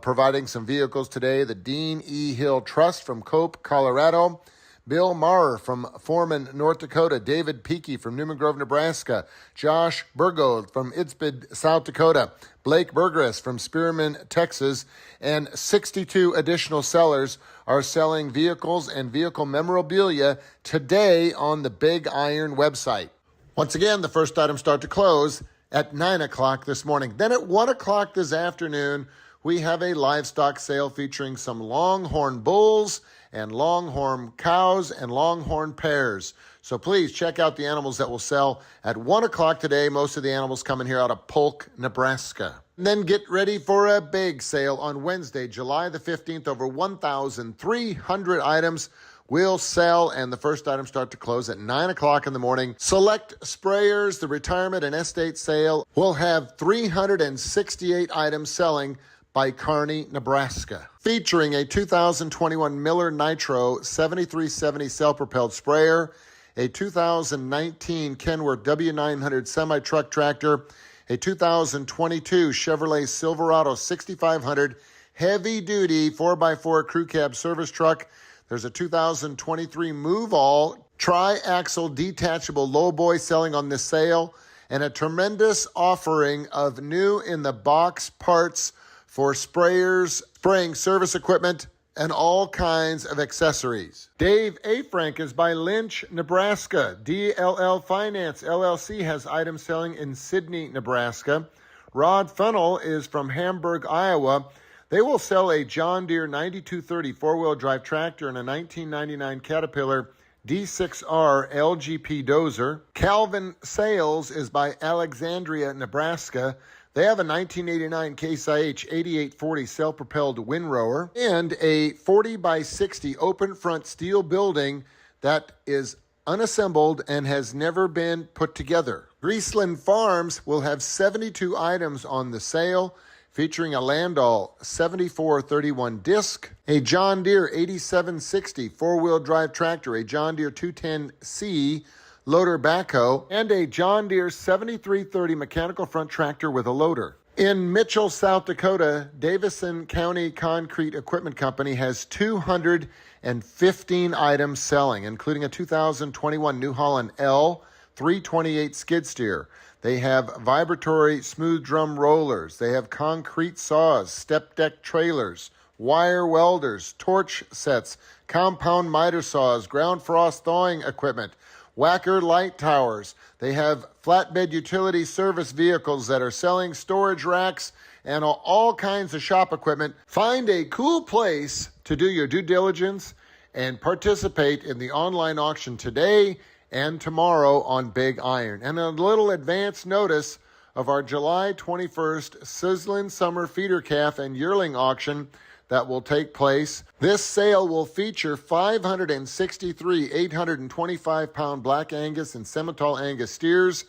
providing some vehicles today. The Dean E. Hill Trust from Cope, Colorado. Bill Maurer from Foreman, North Dakota. David Peakey from Newman Grove, Nebraska. Josh Burgold from Itzbid, South Dakota. Blake Bergres from Spearman, Texas. And 62 additional sellers are selling vehicles and vehicle memorabilia today on the Big Iron website. Once again, the first items start to close at 9 o'clock this morning. Then at 1 o'clock this afternoon, we have a livestock sale featuring some longhorn bulls and longhorn cows and longhorn pairs. So please check out the animals that will sell at 1 o'clock today. Most of the animals coming here out of Polk, Nebraska. And then get ready for a big sale on Wednesday, July the 15th. Over 1,300 items will sell, and the first items start to close at 9 o'clock in the morning. Select sprayers, the retirement and estate sale will have 368 items selling by Kearney, Nebraska. Featuring a 2021 Miller Nitro 7370 self-propelled sprayer, a 2019 Kenworth W900 semi-truck tractor, a 2022 Chevrolet Silverado 6500 heavy-duty 4x4 crew cab service truck. There's a 2023 Move All tri-axle detachable lowboy selling on this sale, and a tremendous offering of new in-the-box parts for sprayers, spraying service equipment, and all kinds of accessories. Dave A. Frank is by Lynch, Nebraska. DLL Finance LLC has items selling in Sidney, Nebraska. Rod Funnel is from Hamburg, Iowa. They will sell a John Deere 9230 four-wheel drive tractor and a 1999 Caterpillar D6R LGP dozer. Calvin Sales is by Alexandria, Nebraska. They have a 1989 Case IH 8840 self-propelled windrower and a 40 by 60 open front steel building that is unassembled and has never been put together. Greaseland Farms will have 72 items on the sale, featuring a Landau 7431 disc, a John Deere 8760 four-wheel drive tractor, a John Deere 210C loader backhoe, and a John Deere 7330 mechanical front tractor with a loader. In Mitchell, South Dakota, Davison County Concrete Equipment Company has 215 items selling, including a 2021 New Holland L 328 skid steer. They have vibratory smooth drum rollers. They have concrete saws, step deck trailers, wire welders, torch sets, compound miter saws, ground frost thawing equipment, Wacker light towers. They have flatbed utility service vehicles that are selling storage racks and all kinds of shop equipment. Find a cool place to do your due diligence and participate in the online auction today and tomorrow on Big Iron. And a little advance notice of our July 21st Sizzlin' Summer Feeder Calf and Yearling auction that will take place. This sale will feature 563 825-pound Black Angus and Simmental Angus steers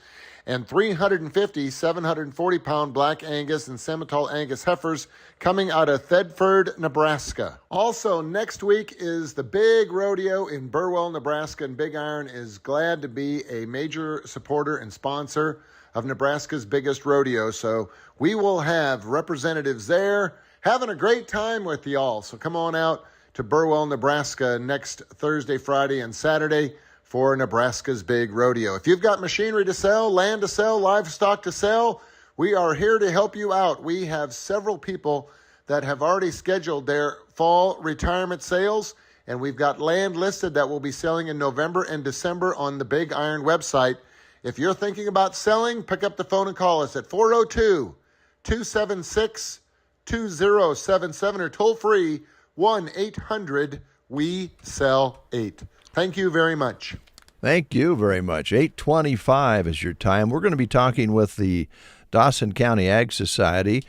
and 350 740-pound Black Angus and Simmental Angus heifers coming out of Thedford, Nebraska. Also, next week is the big rodeo in Burwell, Nebraska, and Big Iron is glad to be a major supporter and sponsor of Nebraska's biggest rodeo. So we will have representatives there having a great time with y'all. So come on out to Burwell, Nebraska next Thursday, Friday, and Saturday for Nebraska's big rodeo. If you've got machinery to sell, land to sell, livestock to sell, we are here to help you out. We have several people that have already scheduled their fall retirement sales, and we've got land listed that will be selling in November and December on the Big Iron website. If you're thinking about selling, pick up the phone and call us at 402-276-2077 or toll free 1-800-WE-SELL-8. Thank you very much. Thank you very much. 8:25 is your time. We're going to be talking with the Dawson County Ag Society,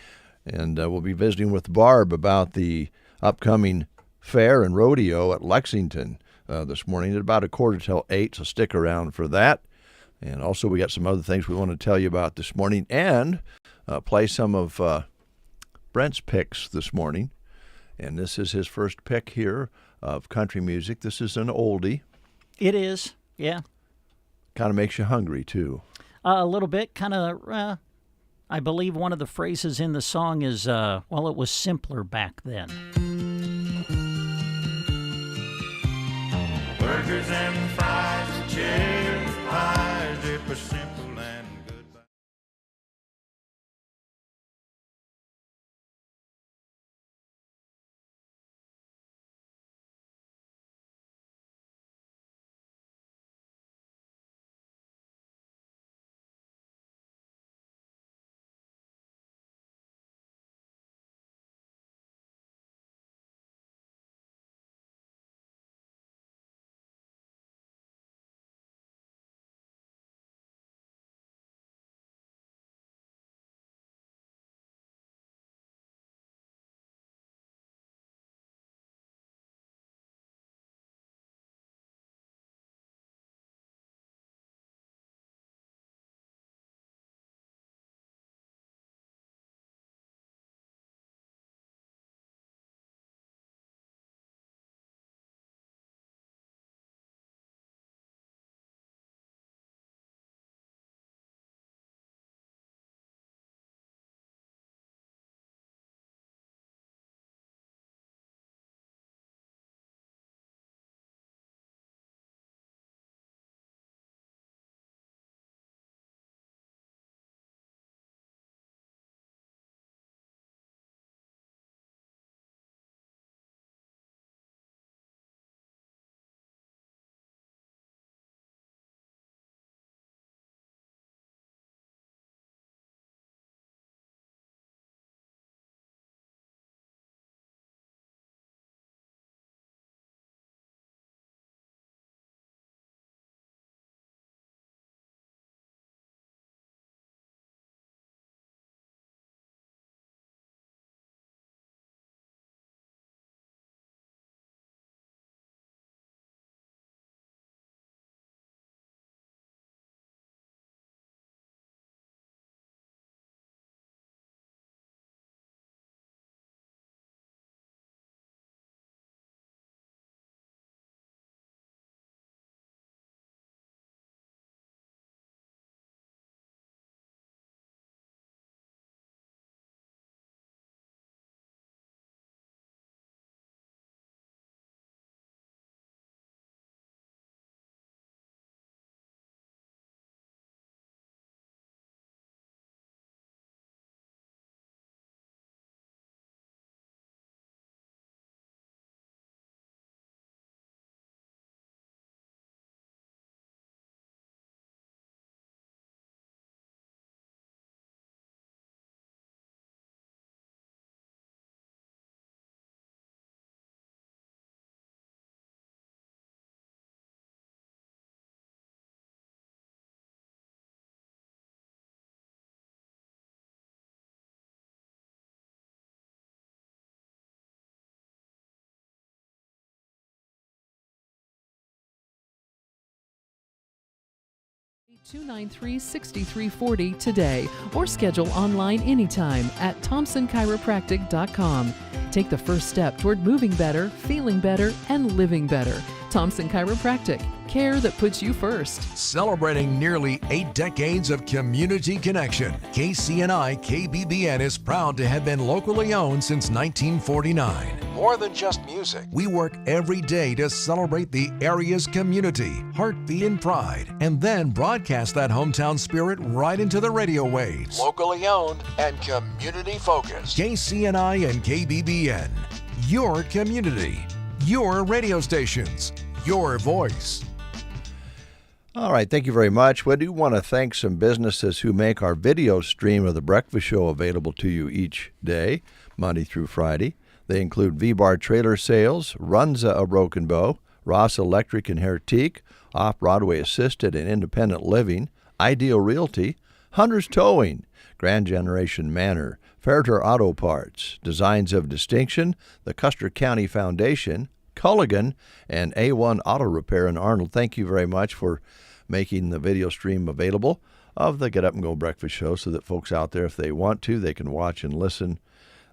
and we'll be visiting with Barb about the upcoming fair and rodeo at Lexington this morning at about 7:45, so stick around for that. And also we got some other things we want to tell you about this morning and play some of Brent's picks this morning. And this is his first pick here of country music. This is an oldie. It is, yeah. Kind of makes you hungry, too. A little bit. Kind of, I believe one of the phrases in the song is, well, it was simpler back then. Burgers and fries, cherry pies, it was simple. 293-6340 today or schedule online anytime at thompsonchiropractic.com. Take the first step toward moving better, feeling better, and living better. Thompson Chiropractic, care that puts you first. Celebrating nearly 8 decades of community connection, KCNI KBBN is proud to have been locally owned since 1949. More than just music, we work every day to celebrate the area's community, heartbeat, and pride, and then broadcast that hometown spirit right into the radio waves. Locally owned and community focused. KCNI and KBBN, your community, your radio stations, your voice. All right, thank you very much. We do want to thank some businesses who make our video stream of the Breakfast Show available to you each day, Monday through Friday. They include V-Bar Trailer Sales, Runza of Broken Bow, Ross Electric and Hertique, Off-Broadway Assisted and Independent Living, Ideal Realty, Hunter's Towing, Grand Generation Manor, Fairtor Auto Parts, Designs of Distinction, the Custer County Foundation, Culligan, and A1 Auto Repair in Arnold. Thank you very much for making the video stream available of the Get Up and Go Breakfast Show so that folks out there, if they want to, they can watch and listen.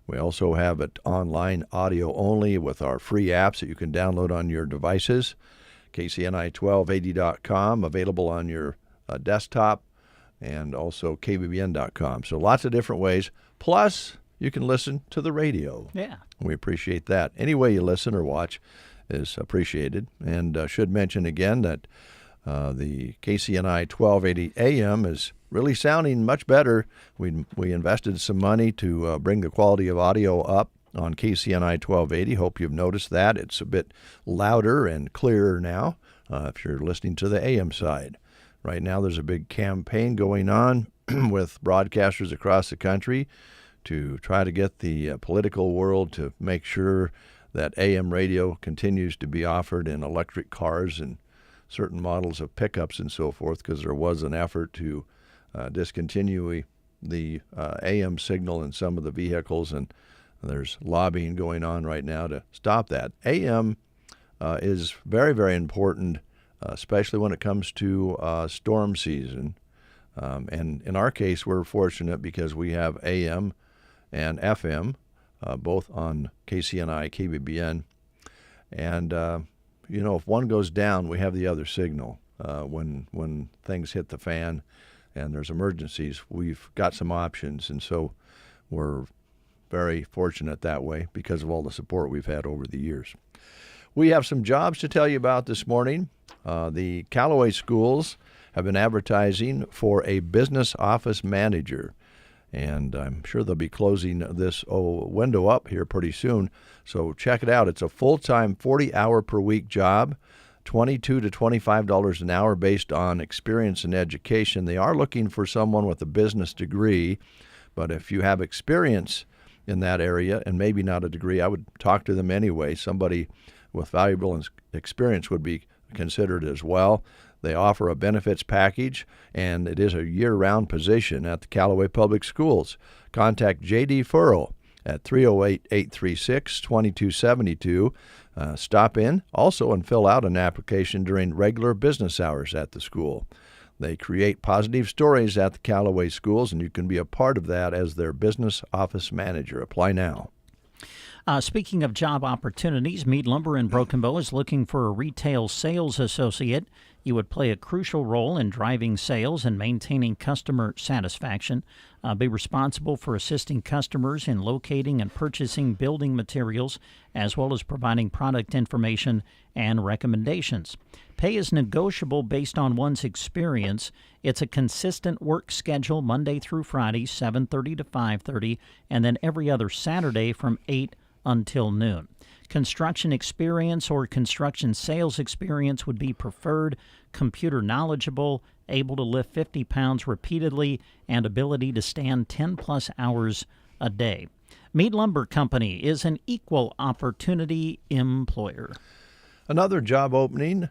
We also have it online audio only with our free apps that you can download on your devices. KCNI1280.com, available on your desktop, and also KBBN.com. So lots of different ways. Plus, you can listen to the radio. Yeah. We appreciate that. Any way you listen or watch is appreciated. And should mention again that the KCNI 1280 AM is really sounding much better. We invested some money to bring the quality of audio up on KCNI 1280. Hope you've noticed that. It's a bit louder and clearer now if you're listening to the AM side. Right now there's a big campaign going on with broadcasters across the country to try to get the political world to make sure that AM radio continues to be offered in electric cars and certain models of pickups and so forth, because there was an effort to discontinue the AM signal in some of the vehicles, and there's lobbying going on right now to stop that. AM is very, very important, especially when it comes to storm season. And in our case, we're fortunate because we have AM and FM, both on KCNI, KBBN. And, if one goes down, we have the other signal. When things hit the fan and there's emergencies, we've got some options. And so we're very fortunate that way because of all the support we've had over the years. We have some jobs to tell you about this morning. The Callaway schools have been advertising for a business office manager. And I'm sure they'll be closing this window up here pretty soon. So check it out. It's a full-time 40-hour-per-week job, $22 to $25 an hour based on experience and education. They are looking for someone with a business degree, but if you have experience in that area and maybe not a degree, I would talk to them anyway. Somebody with valuable experience would be considered as well. They offer a benefits package, and it is a year-round position at the Callaway Public Schools. Contact J.D. Furrow at 308-836-2272. Stop in also and fill out an application during regular business hours at the school. They create positive stories at the Callaway schools, and you can be a part of that as their business office manager. Apply now. Speaking of job opportunities, Mead Lumber in Broken Bow is looking for a retail sales associate. You would play a crucial role in driving sales and maintaining customer satisfaction. Be responsible for assisting customers in locating and purchasing building materials, as well as providing product information and recommendations. Pay is negotiable based on one's experience. It's a consistent work schedule Monday through Friday, 7:30 to 5:30, and then every other Saturday from 8 until noon. Construction experience or construction sales experience would be preferred. Computer knowledgeable, able to lift 50 pounds repeatedly, and ability to stand 10-plus hours a day. Mead Lumber Company is an equal opportunity employer. Another job opening,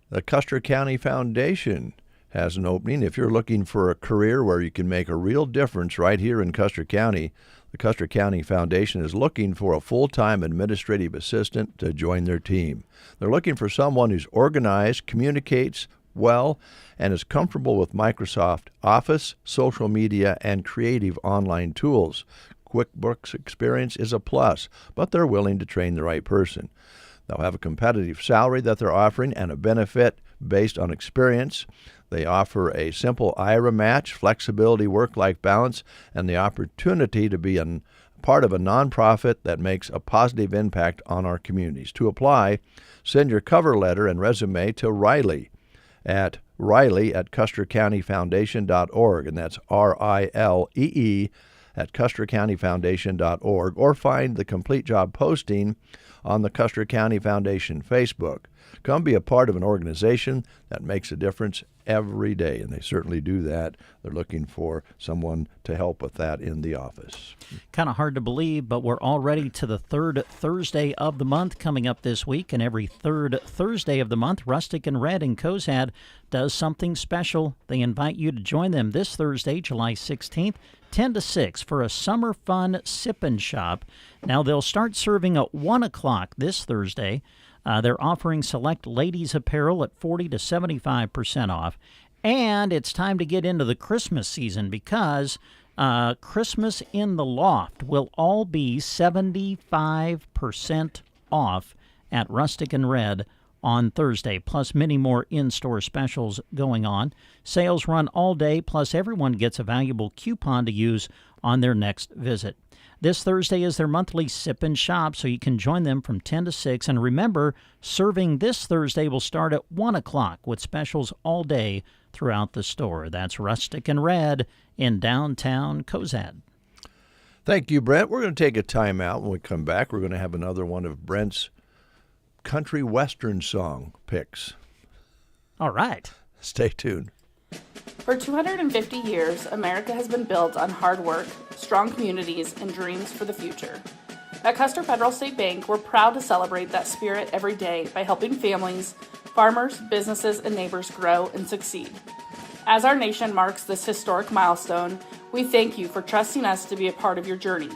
the Custer County Foundation has an opening. If you're looking for a career where you can make a real difference right here in Custer County, the Custer County Foundation is looking for a full-time administrative assistant to join their team. They're looking for someone who's organized, communicates well and is comfortable with Microsoft Office, social media, and creative online tools. QuickBooks experience is a plus, but they're willing to train the right person. They'll have a competitive salary that they're offering and a benefit based on experience. They offer a simple IRA match, flexibility, work-life balance, and the opportunity to be a part of a nonprofit that makes a positive impact on our communities. To apply, send your cover letter and resume to Riley at custercountyfoundation.org, and that's RILEE at custercountyfoundation.org, or find the complete job posting on the Custer County Foundation Facebook. Come be a part of an organization that makes a difference every day, and they certainly do that. They're looking for someone to help with that in the office. Kind of hard to believe, but we're already to the third Thursday of the month coming up this week, and every third Thursday of the month, Rustic and Red in Cozad does something special. They invite you to join them this Thursday, July 16th, 10 to 6 for a summer fun sip and shop. Now, they'll start serving at 1 o'clock this Thursday. They're offering select ladies' apparel at 40 to 75% off. And it's time to get into the Christmas season because Christmas in the Loft will all be 75% off at Rustic and Red on Thursday, plus many more in-store specials going on. Sales run all day, plus everyone gets a valuable coupon to use on their next visit. This Thursday is their monthly sip and shop, so you can join them from 10 to 6. And remember, serving this Thursday will start at 1 o'clock with specials all day throughout the store. That's Rustic and Red in downtown Cozad. Thank you, Brent. We're going to take a time out. When we come back, we're going to have another one of Brent's country western song picks. All right. Stay tuned. For 250 years, America has been built on hard work, strong communities, and dreams for the future. At Custer Federal State Bank, we're proud to celebrate that spirit every day by helping families, farmers, businesses, and neighbors grow and succeed. As our nation marks this historic milestone, we thank you for trusting us to be a part of your journey.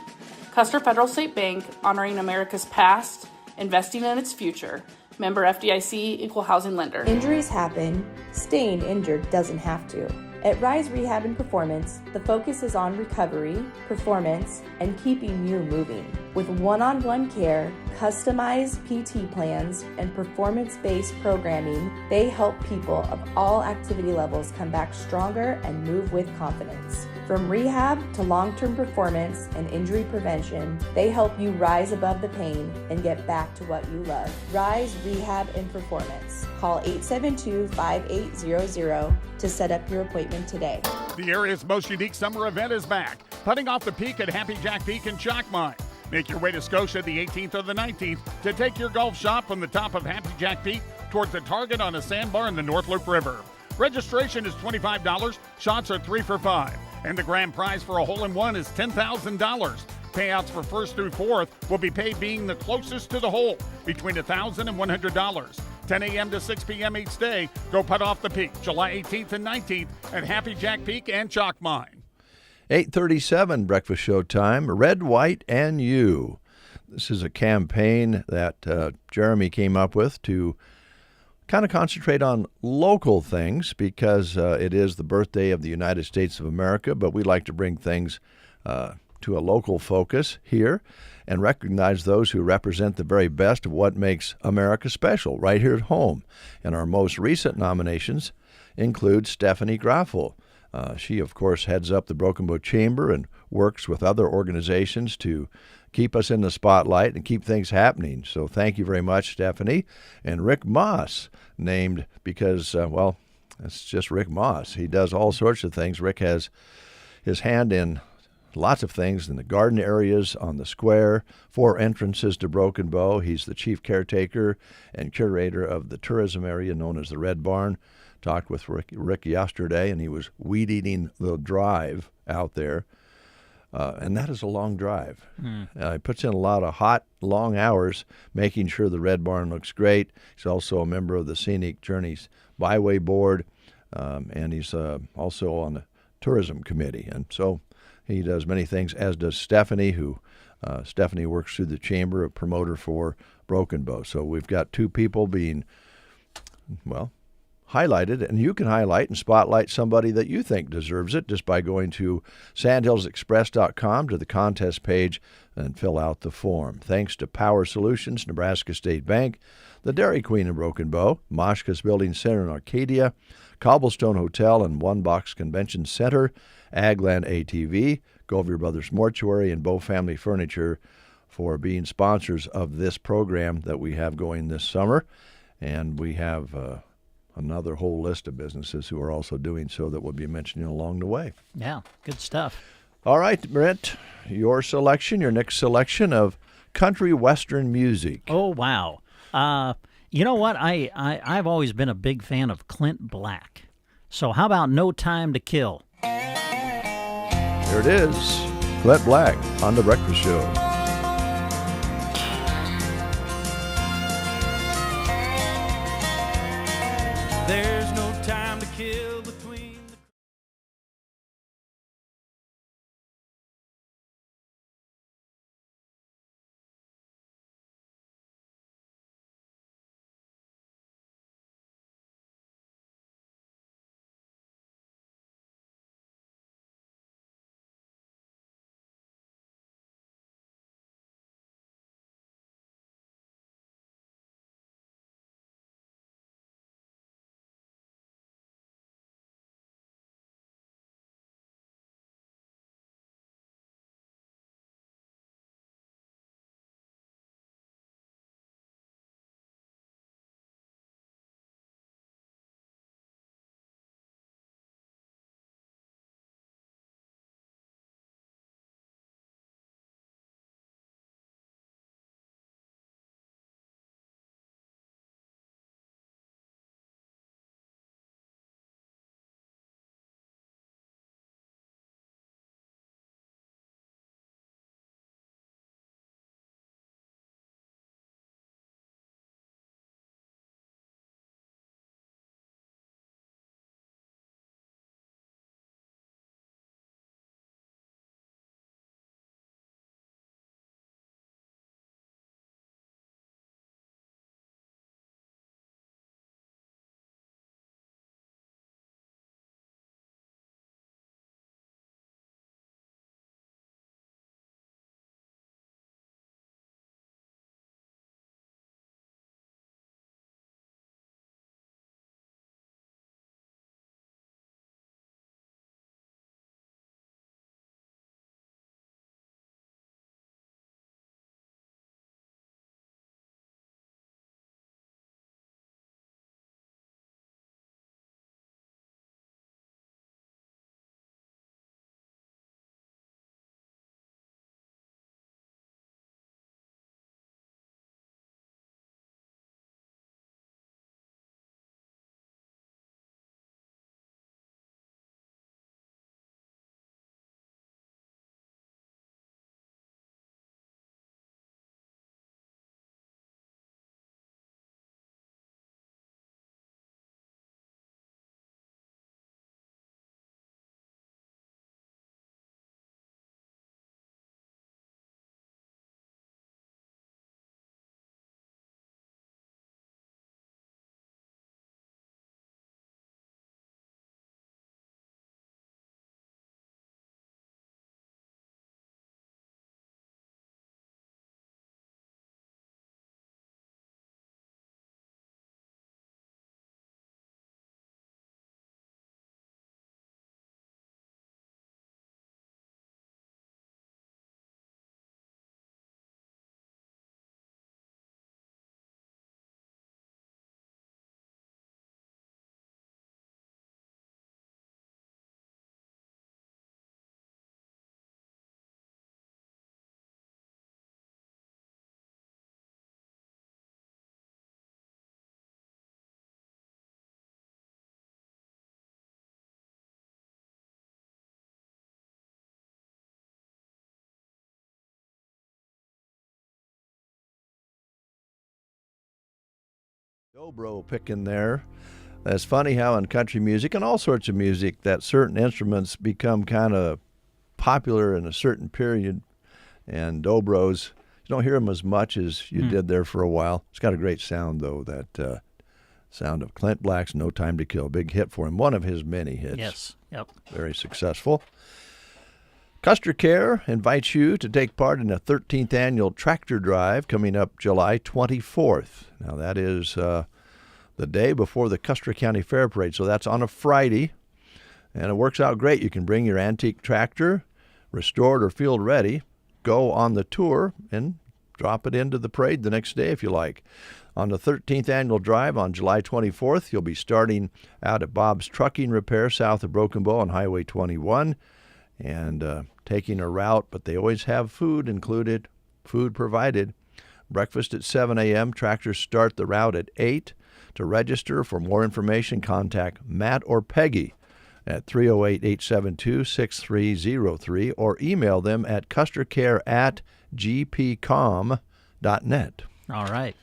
Custer Federal State Bank, honoring America's past, investing in its future. Member FDIC, Equal Housing Lender. Injuries happen. Staying injured doesn't have to. At Rise Rehab and Performance, the focus is on recovery, performance, and keeping you moving. With one-on-one care, customized PT plans, and performance-based programming, they help people of all activity levels come back stronger and move with confidence. From rehab to long-term performance and injury prevention, they help you rise above the pain and get back to what you love. Rise Rehab and Performance. Call 872-5800 to set up your appointment today. The area's most unique summer event is back. Putting off the peak at Happy Jack Peak in Chalk Mine. Make your way to Scotia the 18th or the 19th to take your golf shot from the top of Happy Jack Peak towards the target on a sandbar in the North Loop River. Registration is $25. Shots are 3 for $5. And the grand prize for a hole-in-one is $10,000. Payouts for first through fourth will be paid being the closest to the hole, between $1,000 and $100. 10 a.m. to 6 p.m. each day. Go putt off the peak, July 18th and 19th at Happy Jack Peak and Chalk Mine. 8:37 breakfast show time. Red, White, and You. This is a campaign that Jeremy came up with to kind of concentrate on local things because it is the birthday of the United States of America, but we like to bring things to a local focus here and recognize those who represent the very best of what makes America special right here at home. And our most recent nominations include Stephanie Graffel. She, of course, heads up the Broken Bow Chamber and works with other organizations to keep us in the spotlight and keep things happening. So thank you very much, Stephanie. And Rick Moss, named because, well, it's just Rick Moss. He does all sorts of things. Rick has his hand in lots of things in the garden areas on the square, 4 entrances to Broken Bow. He's the chief caretaker and curator of the tourism area known as the Red Barn. Talked with Rick yesterday, and he was weed-eating the drive out there. And that is a long drive. He puts in a lot of hot, long hours making sure the Red Barn looks great. He's also a member of the Scenic Journeys Byway Board, and he's also on the tourism committee. And so he does many things, as does Stephanie, who Stephanie works through the chamber, a promoter for Broken Bow. So we've got 2 people being, well, highlighted, and you can highlight and spotlight somebody that you think deserves it just by going to sandhillsexpress.com to the contest page and fill out the form. Thanks to Power Solutions, Nebraska State Bank, the Dairy Queen in Broken Bow, Moshka's Building Center in Arcadia, Cobblestone Hotel and One Box Convention Center, Agland ATV, Govier Brothers Mortuary, and Bow Family Furniture for being sponsors of this program that we have going this summer. And we have another whole list of businesses who are also doing so that we'll be mentioning along the way. Yeah, good stuff. All right, Brent, your next selection of country western music. Oh, wow. You know what? I've always been a big fan of Clint Black. So how about No Time to Kill? Here it is, Clint Black on The Breakfast Show. There's no time to kill between the... Dobro picking there. It's funny how in country music and all sorts of music that certain instruments become kind of popular in a certain period. And dobros, you don't hear them as much as you did there for a while. It's got a great sound, though, that Sound of Clint Black's No Time to Kill. Big hit for him. One of his many hits. Yes. Yep. Very successful. Custer Care invites you to take part in a 13th annual tractor drive coming up July 24th. Now, that is the day before the Custer County Fair Parade, so that's on a Friday, and it works out great. You can bring your antique tractor, restored or field ready, go on the tour, and drop it into the parade the next day if you like. On the 13th annual drive on July 24th, you'll be starting out at Bob's Trucking Repair south of Broken Bow on Highway 21 and taking a route, but they always have food included, food provided. Breakfast at 7 a.m. Tractors start the route at 8. To register for more information, contact Matt or Peggy at 308-872-6303 or email them at custercare@gpcom.net. All right.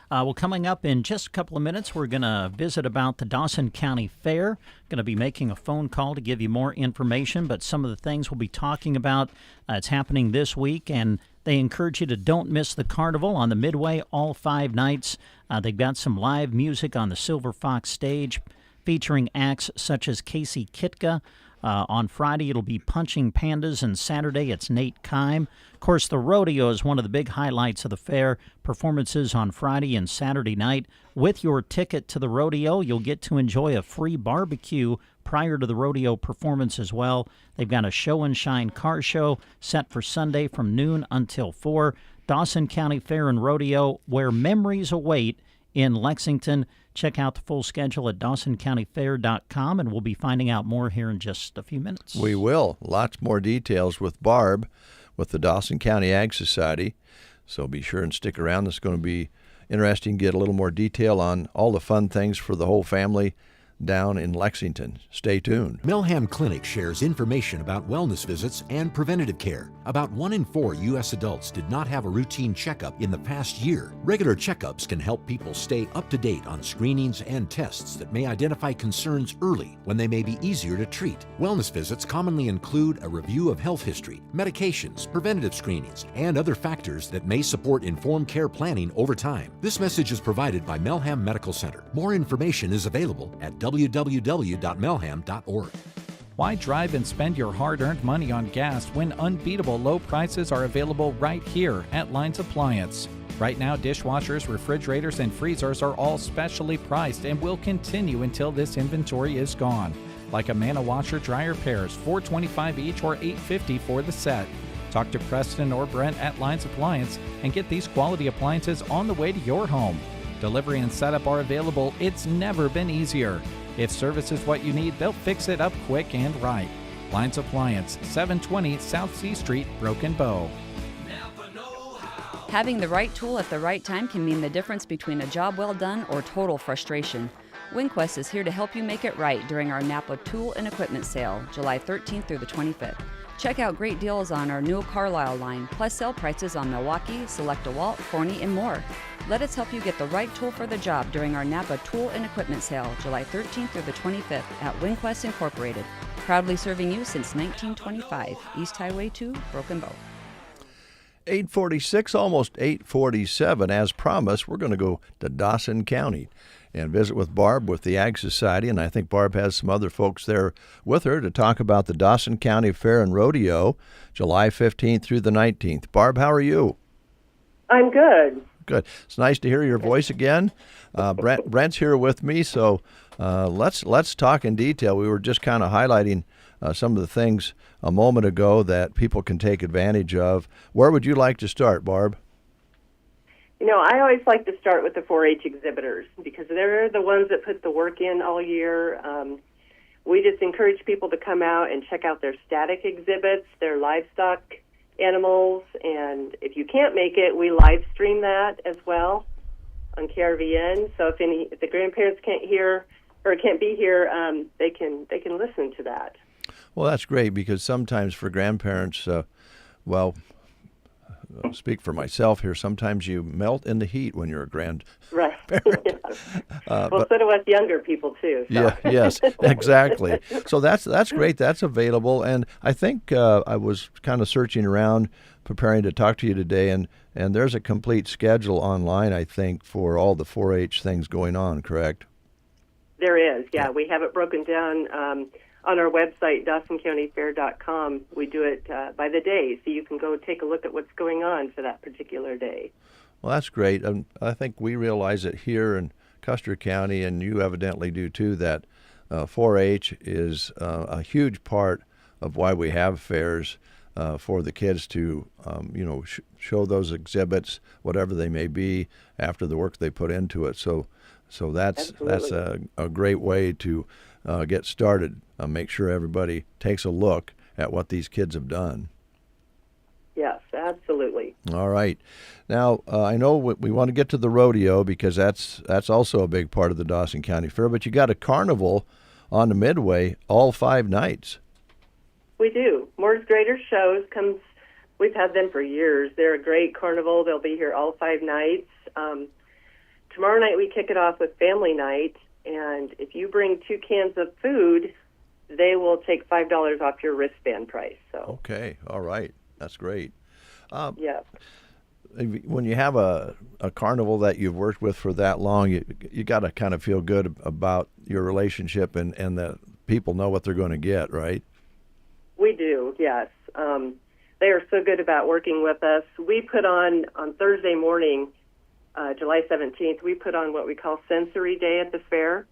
Well, coming up in just a couple of minutes, we're going to visit about the Dawson County Fair. Going to be making a phone call to give you more information, but some of the things we'll be talking about, it's happening this week, and they encourage you to don't miss the carnival on the Midway all 5 nights. They've got some live music on the Silver Fox stage featuring acts such as Casey Kitka. On Friday, it'll be Punching Pandas, and Saturday, it's Nate Kime. Of course, the rodeo is one of the big highlights of the fair. Performances on Friday and Saturday night. With your ticket to the rodeo, you'll get to enjoy a free barbecue prior to the rodeo performance as well. They've got a show and shine car show set for Sunday from noon until 4. Dawson County Fair and Rodeo, where memories await in Lexington. Check out the full schedule at DawsonCountyFair.com, and we'll be finding out more here in just a few minutes. We will. Lots more details with Barb with the Dawson County Ag Society, so be sure and stick around. It's going to be interesting to get a little more detail on all the fun things for the whole family down in Lexington. Stay tuned. Melham Clinic shares information about wellness visits and preventative care. About 1 in 4 U.S. adults did not have a routine checkup in the past year. Regular checkups can help people stay up to date on screenings and tests that may identify concerns early when they may be easier to treat. Wellness visits commonly include a review of health history, medications, preventative screenings, and other factors that may support informed care planning over time. This message is provided by Melham Medical Center. More information is available at www.melham.org. Why drive and spend your hard-earned money on gas when unbeatable low prices are available right here at Lines Appliance? Right now, dishwashers, refrigerators, and freezers are all specially priced and will continue until this inventory is gone. Like a Mana washer dryer pairs, $4.25 each or $8.50 for the set. Talk to Preston or Brent at Lines Appliance and get these quality appliances on the way to your home. Delivery and setup are available. It's never been easier. If service is what you need, they'll fix it up quick and right. Lines Appliance, 720 South C Street, Broken Bow. Having the right tool at the right time can mean the difference between a job well done or total frustration. WinQuest is here to help you make it right during our Napa Tool and Equipment Sale, July 13th through the 25th. Check out great deals on our new Carlisle line, plus sale prices on Milwaukee, Select-A-Walt, Forney, and more. Let us help you get the right tool for the job during our Napa Tool and Equipment Sale, July 13th through the 25th at WinQuest Incorporated. Proudly serving you since 1925. East Highway 2, Broken Bow. 8:46, almost 8:47. As promised, we're going to go to Dawson County and visit with Barb with the Ag Society, and I think Barb has some other folks there with her to talk about the Dawson County Fair and Rodeo, July 15th through the 19th. Barb, how are you? I'm good. Good. It's nice to hear your voice again. Brent's here with me, so let's talk in detail. We were just kind of highlighting some of the things a moment ago that people can take advantage of. Where would you like to start, Barb? You know, I always like to start with the 4-H exhibitors because they're the ones that put the work in all year. We just encourage people to come out and check out their static exhibits, their livestock animals, and if you can't make it, we live stream that as well on KRVN. So if the grandparents can't hear or can't be here, they can listen to that. Well, that's great because sometimes for grandparents, I'll speak for myself here. Sometimes you melt in the heat when you're a grandparent. Right. Well, so do us younger people too. So. Yeah. Yes. Exactly. So that's great. That's available, and I think I was kind of searching around, preparing to talk to you today, and there's a complete schedule online. I think for all the 4-H things going on. Correct? There is, yeah. We have it broken down on our website, DawsonCountyFair.com. We do it by the day, so you can go take a look at what's going on for that particular day. Well, that's great. I think we realize it here in Custer County, and you evidently do too, that 4-H is a huge part of why we have fairs for the kids to, show those exhibits, whatever they may be, after the work they put into it. So that's a great way to get started. Make sure everybody takes a look at what these kids have done. Yes, absolutely. All right. Now, I know we want to get to the rodeo because that's also a big part of the Dawson County Fair, but you got a carnival on the Midway all 5 nights. We do. Moore's Grader Shows comes. We've had them for years. They're a great carnival. They'll be here all 5 nights. Tomorrow night we kick it off with Family Night, and if you bring 2 cans of food, they will take $5 off your wristband price. So. Okay. All right. That's great. Yeah. When you have a carnival that you've worked with for that long, you got to kind of feel good about your relationship and that people know what they're going to get, right? We do, yes. They are so good about working with us. We put on Thursday morning, July 17th, we put on what we call Sensory Day at the fair.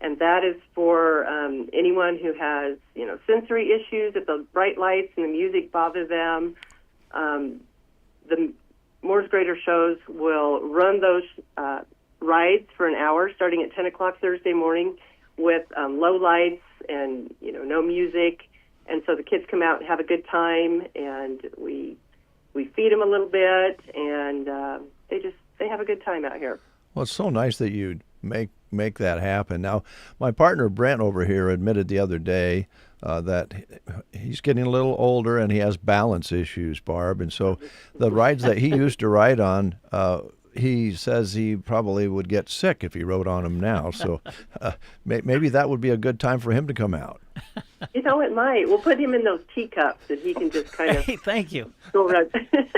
And that is for anyone who has, sensory issues, if the bright lights and the music bother them. The Moore's Grader Shows will run those rides for an hour starting at 10 o'clock Thursday morning with low lights and, no music. And so the kids come out and have a good time, and we feed them a little bit, and they have a good time out here. Well, it's so nice that you make that happen. Now, my partner Brent over here admitted the other day that he's getting a little older and he has balance issues, Barb. And so the rides that he used to ride on, he says he probably would get sick if he rode on them now. So maybe that would be a good time for him to come out. It might. We'll put him in those teacups that he can just kind of... Hey, thank you. Go around.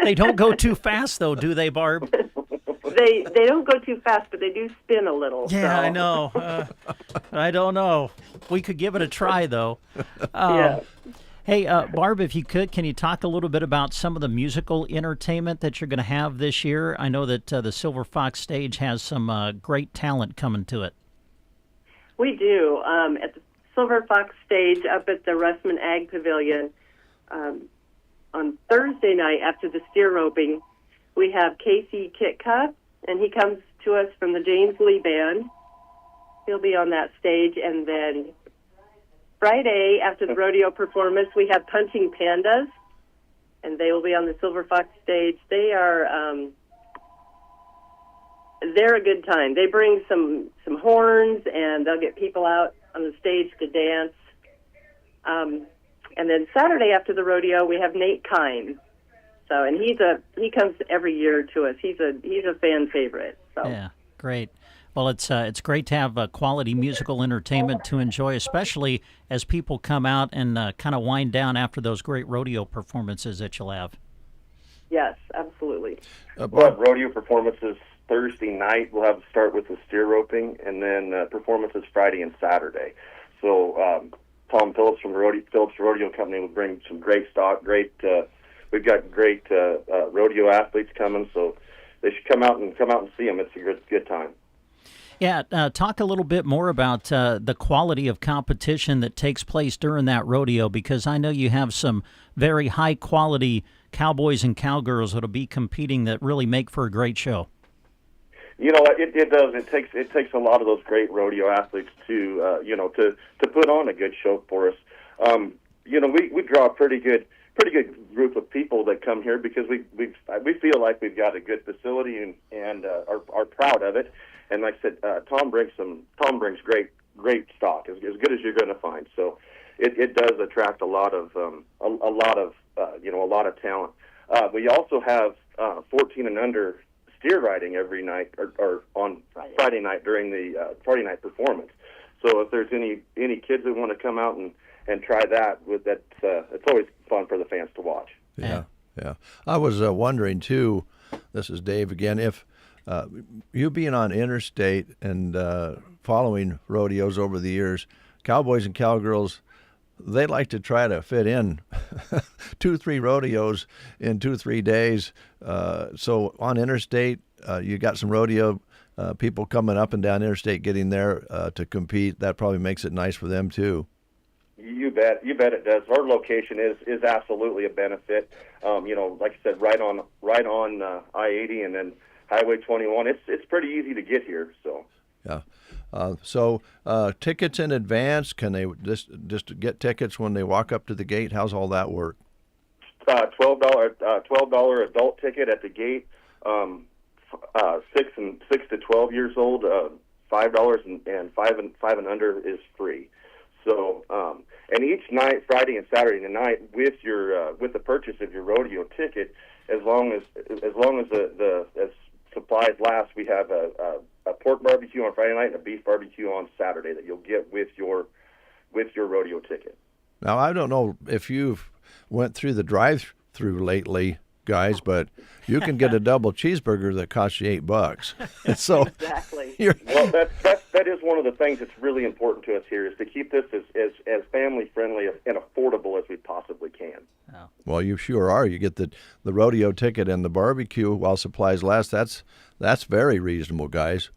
They don't go too fast, though, do they, Barb? They don't go too fast, but they do spin a little. Yeah, so. I know. I don't know. We could give it a try, though. Yeah. Hey, Barb, if you could, can you talk a little bit about some of the musical entertainment that you're going to have this year? I know that the Silver Fox stage has some great talent coming to it. We do. At the Silver Fox stage up at the Russman Ag Pavilion, on Thursday night after the steer roping, we have Casey Kitka, and he comes to us from the James Lee Band. He'll be on that stage. And then Friday, after the rodeo performance, we have Punching Pandas, and they will be on the Silver Fox stage. They are, they're a good time. They bring some horns, and they'll get people out on the stage to dance. And then Saturday after the rodeo, we have Nate Kine. So, and he comes every year to us. He's a fan favorite. So. Yeah, great. Well, it's great to have quality musical entertainment to enjoy, especially as people come out and kind of wind down after those great rodeo performances that you'll have. Yes, absolutely. We'll have rodeo performances Thursday night. We'll have start with the steer roping, and then performances Friday and Saturday. So Tom Phillips from the Phillips Rodeo Company will bring some great stock. We've got great rodeo athletes coming, so they should come out and see them. It's a good time. Yeah, talk a little bit more about the quality of competition that takes place during that rodeo, because I know you have some very high-quality cowboys and cowgirls that will be competing that really make for a great show. It does. It takes a lot of those great rodeo athletes to put on a good show for us. We draw a pretty good group of people that come here because we feel like we've got a good facility and are proud of it. And like I said, Tom brings great stock, as good as you're going to find. So it does attract a lot of talent. We also have 14 and under steer riding every night or on Friday night during the Friday night performance. So if there's any kids that want to come out and try that, it's always fun for the fans to watch. Yeah. I was wondering too. This is Dave again. If you being on interstate and following rodeos over the years, cowboys and cowgirls, they like to try to fit in 2-3 rodeos in 2-3 days. So on interstate, you got some rodeo people coming up and down interstate getting there to compete. That probably makes it nice for them too. You bet it does. Our location is absolutely a benefit. Like I said, right on I-80 and then Highway 21. It's pretty easy to get here. So yeah. So tickets in advance? Can they just get tickets when they walk up to the gate? How's all that work? $12 adult ticket at the gate. 6 to 12 years old, $5 and 5 and under is free. So and each night, Friday and Saturday night, with the purchase of your rodeo ticket, as long as the supplies last, we have a pork barbecue on Friday night and a beef barbecue on Saturday that you'll get with your rodeo ticket. Now, I don't know if you've went through the drive-through lately, guys, but you can get a double cheeseburger that costs you $8. So exactly. Well, that is one of the things that's really important to us here, is to keep this as family friendly and affordable as we possibly can. Oh. Well, you sure are. You get the rodeo ticket and the barbecue while supplies last. That's very reasonable, guys.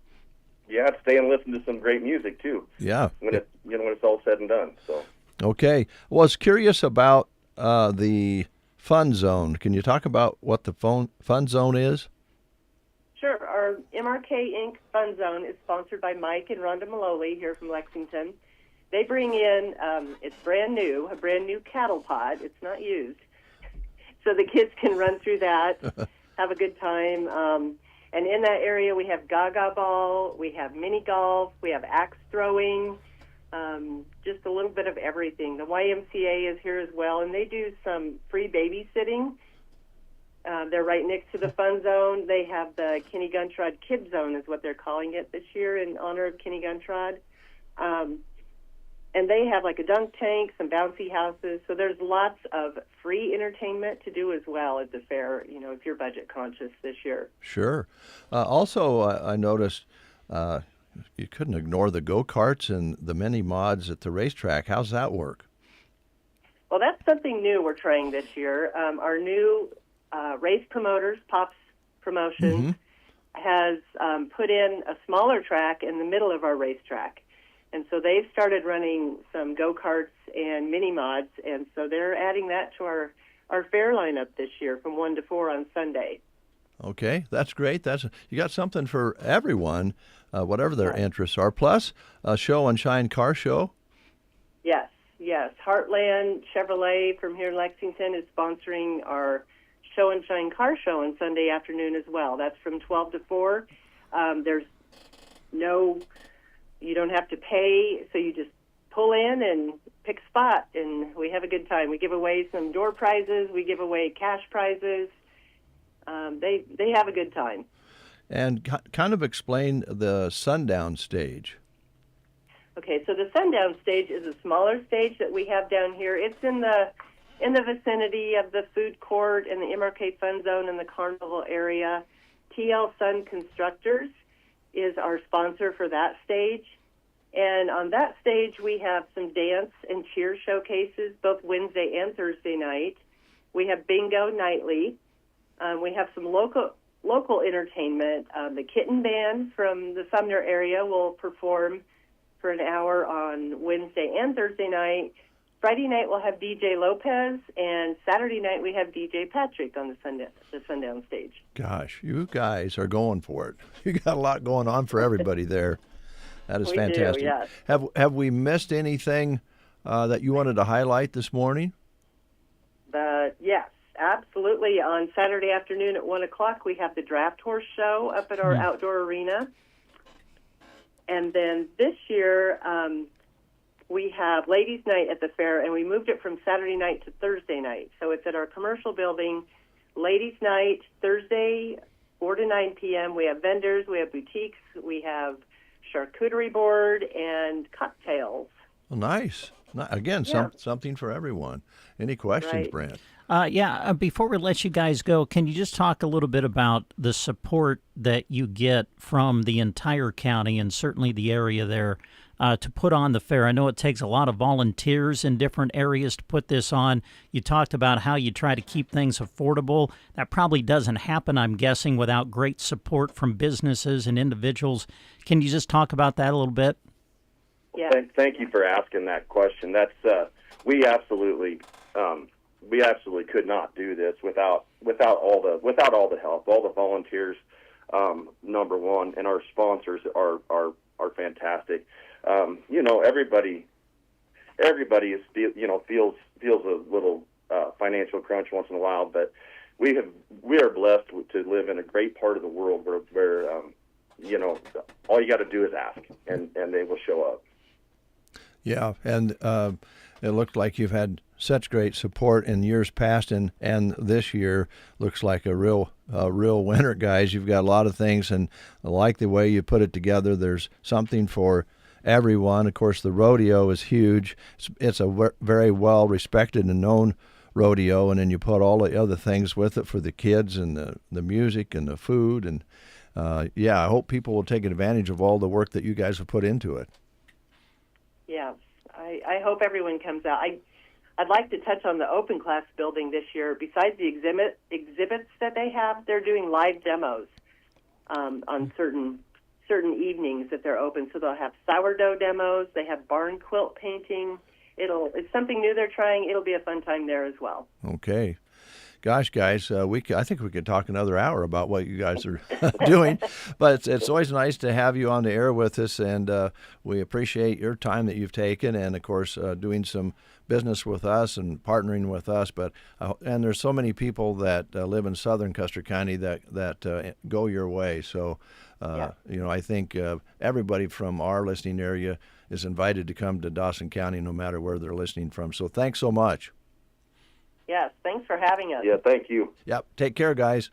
Yeah, stay and listen to some great music too. Yeah. When it's all said and done. So. Okay. Well, I was curious about the Fun Zone. Can you talk about what the Fun Zone is? Sure. Our MRK Inc. Fun Zone is sponsored by Mike and Rhonda Maloli here from Lexington. They bring in, it's a brand new cattle pod. It's not used. So the kids can run through that, have a good time. And in that area, we have gaga ball, we have mini golf, we have axe throwing, just a little bit of everything. The YMCA is here as well, and they do some free babysitting. They're right next to the Fun Zone. They have the Kenny Guntrod Kid Zone is what they're calling it this year in honor of Kenny Guntrod. And they have like a dunk tank, some bouncy houses. So there's lots of free entertainment to do as well at the fair, if you're budget conscious this year. Sure. Also, I noticed you couldn't ignore the go-karts and the mini mods at the racetrack. How's that work? Well, that's something new we're trying this year. Our new race promoters, Pops Promotions, has put in a smaller track in the middle of our racetrack. And so they've started running some go-karts and mini mods, and so they're adding that to our fair lineup this year from 1 to 4 on Sunday. Okay, that's great. You got something for everyone, whatever their interests are. Plus, a show and shine car show. Yes. Heartland Chevrolet from here in Lexington is sponsoring our show and shine car show on Sunday afternoon as well. That's from 12 to 4. You don't have to pay, so you just pull in and pick a spot, and we have a good time. We give away some door prizes. We give away cash prizes. They have a good time. And kind of explain the sundown stage. Okay, so the sundown stage is a smaller stage that we have down here. It's in the vicinity of the food court and the MRK Fun Zone and the carnival area. TL Sun Constructors is our sponsor for that stage. And on that stage, we have some dance and cheer showcases, both Wednesday and Thursday night. We have bingo nightly. We have some local entertainment. The Kitten Band from the Sumner area will perform for an hour on Wednesday and Thursday night. Friday night we'll have DJ Lopez, and Saturday night we have DJ Patrick on the sundown stage. Gosh, you guys are going for it. You got a lot going on for everybody there. That is fantastic. Do, yes. Have we missed anything that you wanted to highlight this morning? Yes, absolutely. On Saturday afternoon at 1 o'clock, we have the Draft Horse Show up at our outdoor arena. And then this year, we have Ladies' Night at the fair, and we moved it from Saturday night to Thursday night. So it's at our commercial building, Ladies' Night, Thursday, 4 to 9 p.m. We have vendors, we have boutiques, we have charcuterie board, and cocktails. Well, nice. Something for everyone. Any questions, Brent? Before we let you guys go, can you just talk a little bit about the support that you get from the entire county and certainly the area there to put on the fair? I know it takes a lot of volunteers in different areas to put this on. You talked about how you try to keep things affordable. That probably doesn't happen, I'm guessing, without great support from businesses and individuals. Can you just talk about that a little bit? Yeah. Thank you for asking that question. That's we absolutely could not do this without all the help, all the volunteers. Number one, and our sponsors are fantastic. Everybody is feels a little financial crunch once in a while, but we are blessed to live in a great part of the world where all you got to do is ask, and they will show up. Yeah, and it looked like you've had such great support in years past, and this year looks like a real winner, guys. You've got a lot of things, and I like the way you put it together. There's something for everyone. Of course, the rodeo is huge. It's a very well respected and known rodeo, and then you put all the other things with it for the kids and the music and the food, and I hope people will take advantage of all the work that you guys have put into it. Yeah, I hope everyone comes out. I'd like to touch on the open class building this year. Besides the exhibits that they have, they're doing live demos on certain evenings that they're open. So they'll have sourdough demos. They have barn quilt painting. It's something new they're trying. It'll be a fun time there as well. Okay. Gosh, guys, I think we could talk another hour about what you guys are doing, but it's always nice to have you on the air with us, and we appreciate your time that you've taken, and of course, doing some business with us and partnering with us. But and there's so many people that live in southern Custer County that go your way. So, I think everybody from our listening area is invited to come to Dawson County, no matter where they're listening from. So, thanks so much. Yes, thanks for having us. Yeah, thank you. Yep, take care, guys.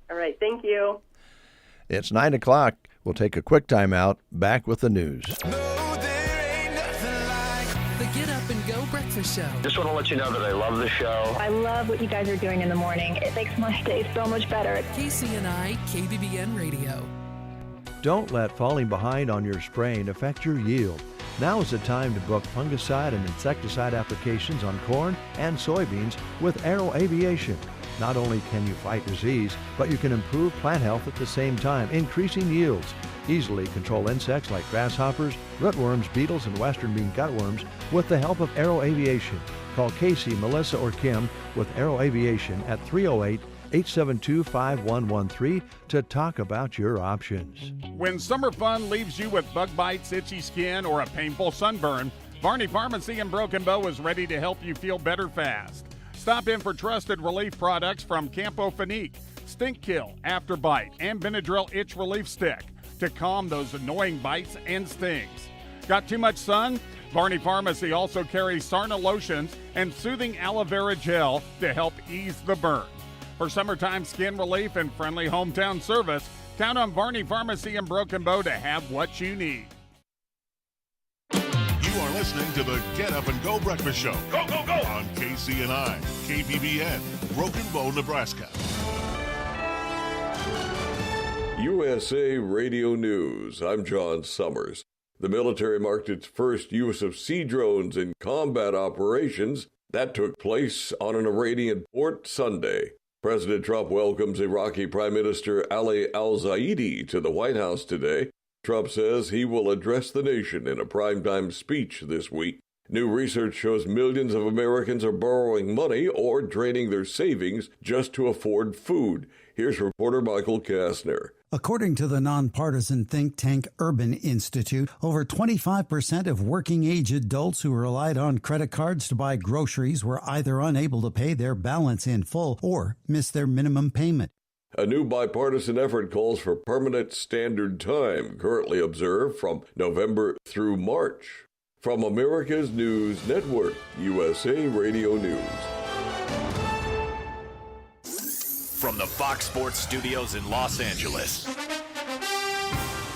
All right, thank you. It's 9 o'clock. We'll take a quick time out. Back with the news. The Get Up and Go Breakfast Show. Just want to let you know that I love the show. I love what you guys are doing in the morning. It makes my day so much better. KCNI, KBBN Radio. Don't let falling behind on your spraying affect your yield. Now is the time to book fungicide and insecticide applications on corn and soybeans with Aero Aviation. Not only can you fight disease, but you can improve plant health at the same time, increasing yields. Easily control insects like grasshoppers, rootworms, beetles, and western bean cutworms with the help of Aero Aviation. Call Casey, Melissa, or Kim with Aero Aviation at 308-872-5113 to talk about your options. When summer fun leaves you with bug bites, itchy skin, or a painful sunburn, Varney Pharmacy in Broken Bow is ready to help you feel better fast. Stop in for trusted relief products from Campo Finique, Stink Kill, Afterbite, and Benadryl Itch Relief Stick to calm those annoying bites and stings. Got too much sun? Varney Pharmacy also carries Sarna lotions and soothing aloe vera gel to help ease the burn. For summertime skin relief and friendly hometown service, count on Varney Pharmacy in Broken Bow to have what you need. You are listening to the Get Up and Go Breakfast Show. Go, go, go! On KCNI, KBBN, Broken Bow, Nebraska. USA Radio News. I'm John Summers. The military marked its first use of sea drones in combat operations. That took place on an Iranian port Sunday. President Trump welcomes Iraqi Prime Minister Ali al-Zaidi to the White House today. Trump says he will address the nation in a primetime speech this week. New research shows millions of Americans are borrowing money or draining their savings just to afford food. Here's reporter Michael Kastner. According to the nonpartisan think tank Urban Institute, over 25% of working-age adults who relied on credit cards to buy groceries were either unable to pay their balance in full or missed their minimum payment. A new bipartisan effort calls for permanent standard time, currently observed from November through March. From America's News Network, USA Radio News. From the Fox Sports Studios in Los Angeles,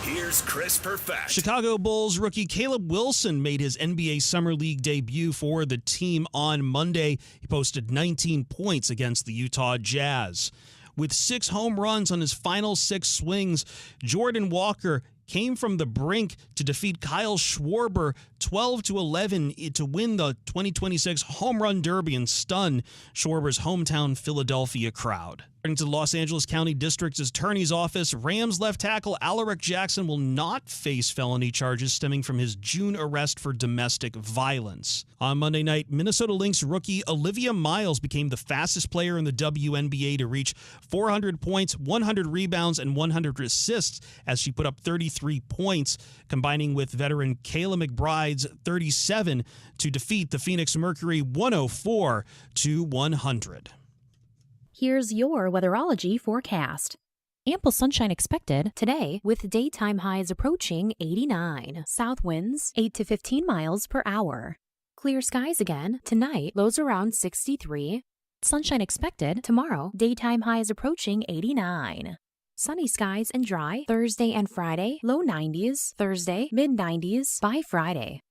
here's Here's Chris Perfett. Chicago Bulls rookie Caleb Wilson made his NBA Summer League debut for the team on Monday. He posted 19 points against the Utah Jazz. With 6 home runs on his final 6 swings, Jordan Walker came from the brink to defeat Kyle Schwarber 12-11 to win the 2026 Home Run Derby and stun Schwarber's hometown Philadelphia crowd. According to the Los Angeles County District Attorney's Office, Rams left tackle Alaric Jackson will not face felony charges stemming from his June arrest for domestic violence. On Monday night, Minnesota Lynx rookie Olivia Miles became the fastest player in the WNBA to reach 400 points, 100 rebounds, and 100 assists as she put up 33 points, combining with veteran Kayla McBride's 37 to defeat the Phoenix Mercury 104-100. Here's your weatherology forecast. Ample sunshine expected today with daytime highs approaching 89. South winds 8 to 15 miles per hour. Clear skies again tonight, lows around 63. Sunshine expected tomorrow, daytime highs approaching 89. Sunny skies and dry Thursday and Friday, low 90s, Thursday, mid 90s by Friday.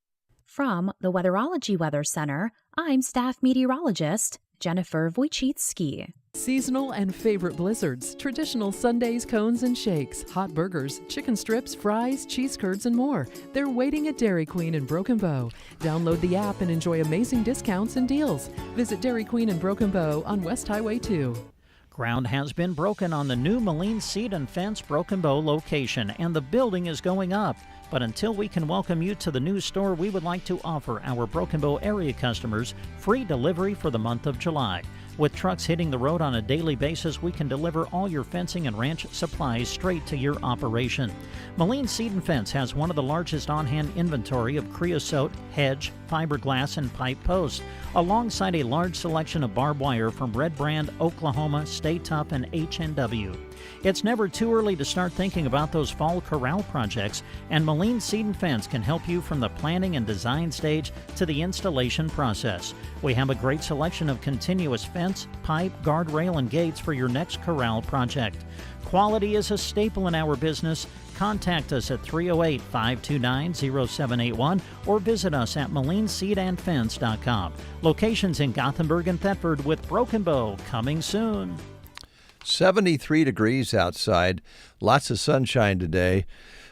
From the Weatherology Weather Center, I'm staff meteorologist Jennifer Wojcicki. Seasonal and favorite blizzards, traditional sundaes, cones, and shakes, hot burgers, chicken strips, fries, cheese curds, and more. They're waiting at Dairy Queen in Broken Bow. Download the app and enjoy amazing discounts and deals. Visit Dairy Queen in Broken Bow on West Highway 2. Ground has been broken on the new Moline Seed and Fence Broken Bow location, and the building is going up. But until we can welcome you to the new store, we would like to offer our Broken Bow area customers free delivery for the month of July. With trucks hitting the road on a daily basis, we can deliver all your fencing and ranch supplies straight to your operation. Moline Seed and Fence has one of the largest on-hand inventory of creosote, hedge, fiberglass, and pipe posts, alongside a large selection of barbed wire from Red Brand, Oklahoma, Stay Tough, and H&W. It's never too early to start thinking about those fall corral projects, and Moline Seed and Fence can help you from the planning and design stage to the installation process. We have a great selection of continuous fence, pipe, guardrail, and gates for your next corral project. Quality is a staple in our business. Contact us at 308-529-0781 or visit us at MolineSeedandFence.com. Locations in Gothenburg and Thetford with Broken Bow coming soon. 73 degrees outside, lots of sunshine today.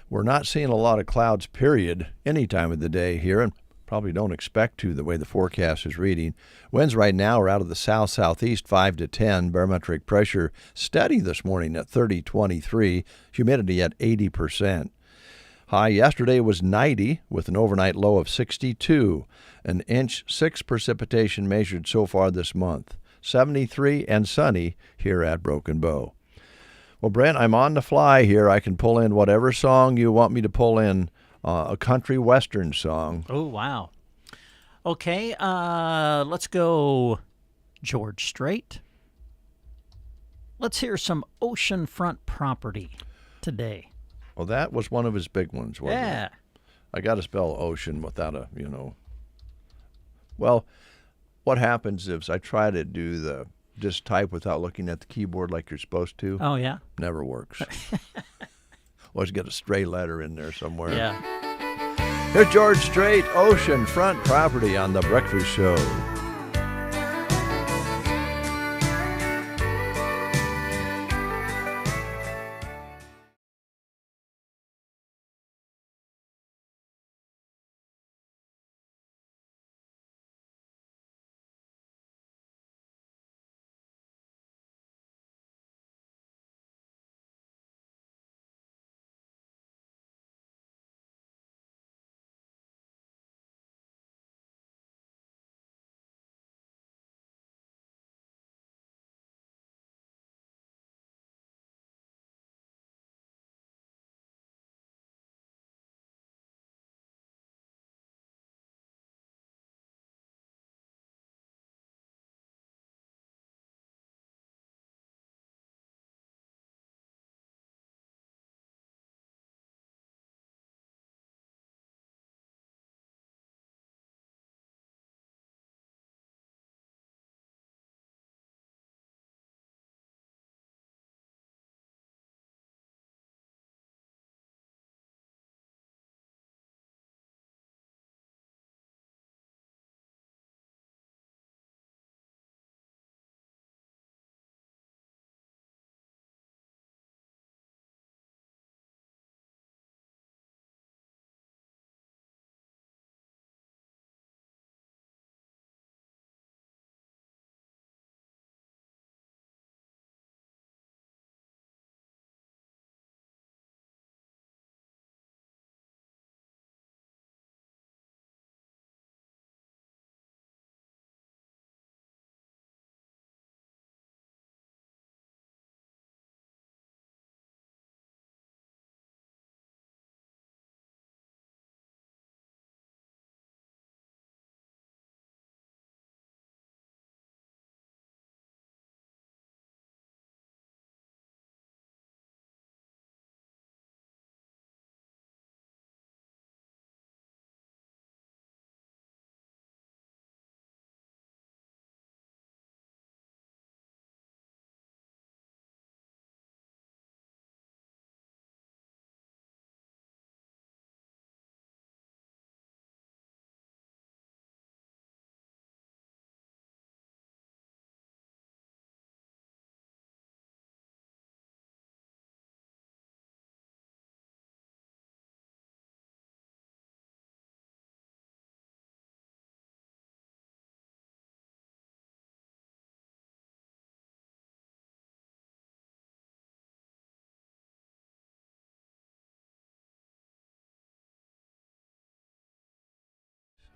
We're not seeing a lot of clouds, period, any time of the day here, and probably don't expect to the way the forecast is reading. Winds right now are out of the south-southeast 5 to 10. Barometric pressure steady this morning at 30.23. Humidity at 80%. High yesterday was 90 with an overnight low of 62. An inch 6 precipitation measured so far this month. 73 and sunny here at Broken Bow. Well, Brent, I'm on the fly here. I can pull in whatever song you want me to pull in. A country western song. Oh, wow. Okay, let's go George Strait. Let's hear some oceanfront property today. Well, that was one of his big ones, wasn't it? Yeah. I got to spell ocean without a, Well, what happens is I try to just type without looking at the keyboard like you're supposed to. Oh, yeah? Never works. Always get a stray letter in there somewhere. Yeah. Here's George Strait, oceanfront property on The Breakfast Show.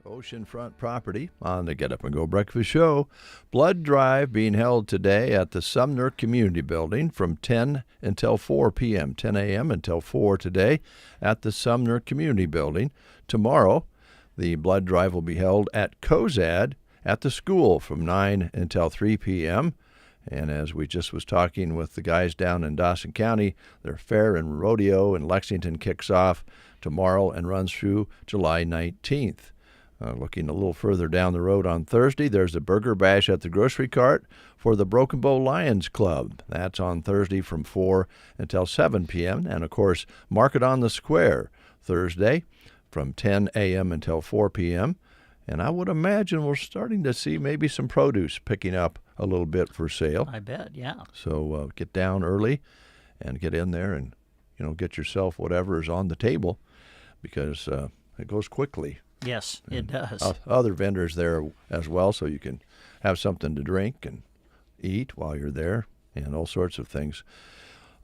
Oceanfront property on the Get Up and Go Breakfast Show. Blood drive being held today at the Sumner Community Building from 10 until 4 p.m., 10 a.m. until 4 today at the Sumner Community Building. Tomorrow, the blood drive will be held at Cozad at the school from 9 until 3 p.m. And as we just was talking with the guys down in Dawson County, their fair and rodeo in Lexington kicks off tomorrow and runs through July 19th. Looking a little further down the road on Thursday, there's a burger bash at the grocery cart for the Broken Bow Lions Club. That's on Thursday from 4 until 7 p.m. And, of course, Market on the Square Thursday from 10 a.m. until 4 p.m. And I would imagine we're starting to see maybe some produce picking up a little bit for sale. I bet, yeah. So get down early and get in there and, get yourself whatever is on the table because it goes quickly. Yes, it does. Other vendors there as well, so you can have something to drink and eat while you're there and all sorts of things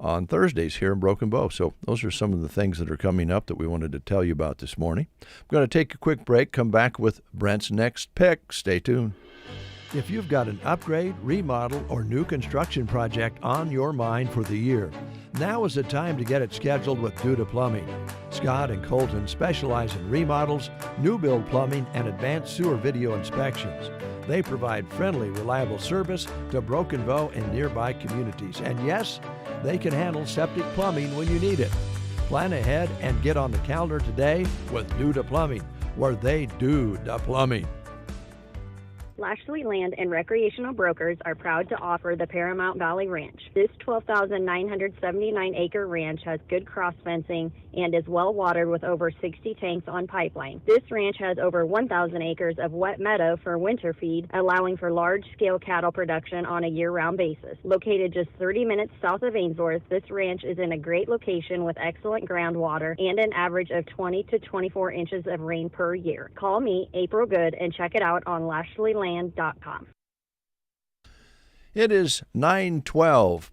on Thursdays here in Broken Bow. So those are some of the things that are coming up that we wanted to tell you about this morning. I'm going to take a quick break, come back with Brent's next pick. Stay tuned. If you've got an upgrade, remodel, or new construction project on your mind for the year, now is the time to get it scheduled with Duda Plumbing. Scott and Colton specialize in remodels, new build plumbing, and advanced sewer video inspections. They provide friendly, reliable service to Broken Bow and nearby communities. And yes, they can handle septic plumbing when you need it. Plan ahead and get on the calendar today with Duda Plumbing, where they do the plumbing. Lashley Land and Recreational Brokers are proud to offer the Paramount Valley Ranch. This 12,979-acre ranch has good cross fencing and is well watered with over 60 tanks on pipeline. This ranch has over 1,000 acres of wet meadow for winter feed, allowing for large-scale cattle production on a year-round basis. Located just 30 minutes south of Ainsworth, this ranch is in a great location with excellent groundwater and an average of 20 to 24 inches of rain per year. Call me, April Good, and check it out on LashleyLand.com. It is 9:12.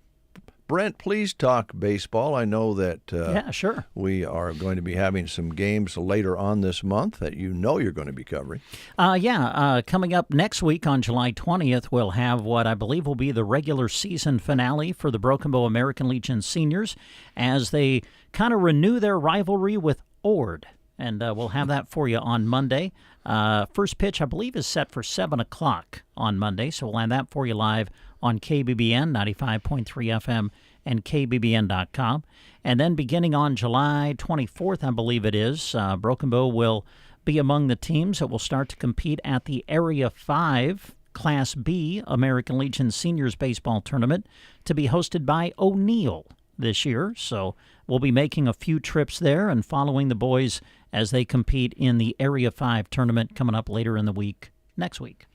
Brent, please talk baseball. I know that yeah, sure. We are going to be having some games later on this month that you're going to be covering. Coming up next week on July 20th, we'll have what I believe will be the regular season finale for the Broken Bow American Legion seniors as they kind of renew their rivalry with Ord. And we'll have that for you on Monday. First pitch, I believe, is set for 7 o'clock on Monday, so we'll have that for you live on KBBN 95.3 FM and KBBN.com. And then beginning on July 24th, I believe it is, Broken Bow will be among the teams that will start to compete at the Area 5 Class B American Legion Seniors Baseball Tournament to be hosted by O'Neill this year. So we'll be making a few trips there and following the boys as they compete in the Area 5 tournament coming up later in the week, next week.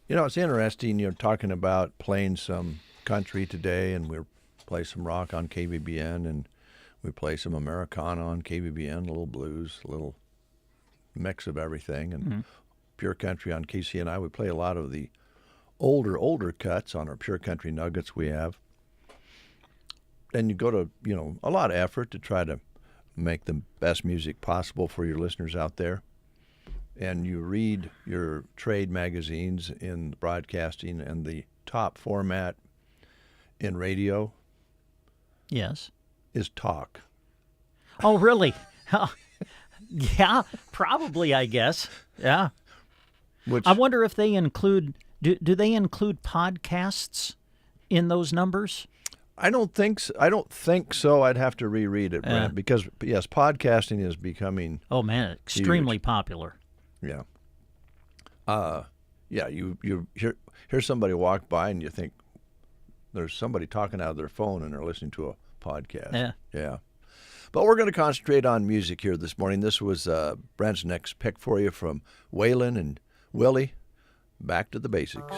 It's interesting, talking about playing some country today, and we play some rock on KBBN, and we play some Americana on KBBN, a little blues, a little mix of everything, and pure country on KCNI. We play a lot of the older cuts on our pure country nuggets we have. And you go to, a lot of effort to try to make the best music possible for your listeners out there. And you read your trade magazines in broadcasting, and the top format in radio yes, is talk. Oh, really? Yeah, probably, I guess. Yeah. I wonder if they include, do they include podcasts in those numbers? I don't think so. I'd have to reread it, Brent, because yes, podcasting is becoming extremely popular. Yeah. You hear somebody walk by and you think there's somebody talking out of their phone and they're listening to a podcast. Yeah. But we're going to concentrate on music here this morning. This was Brent's next pick for you from Waylon and Willie. Back to the basics.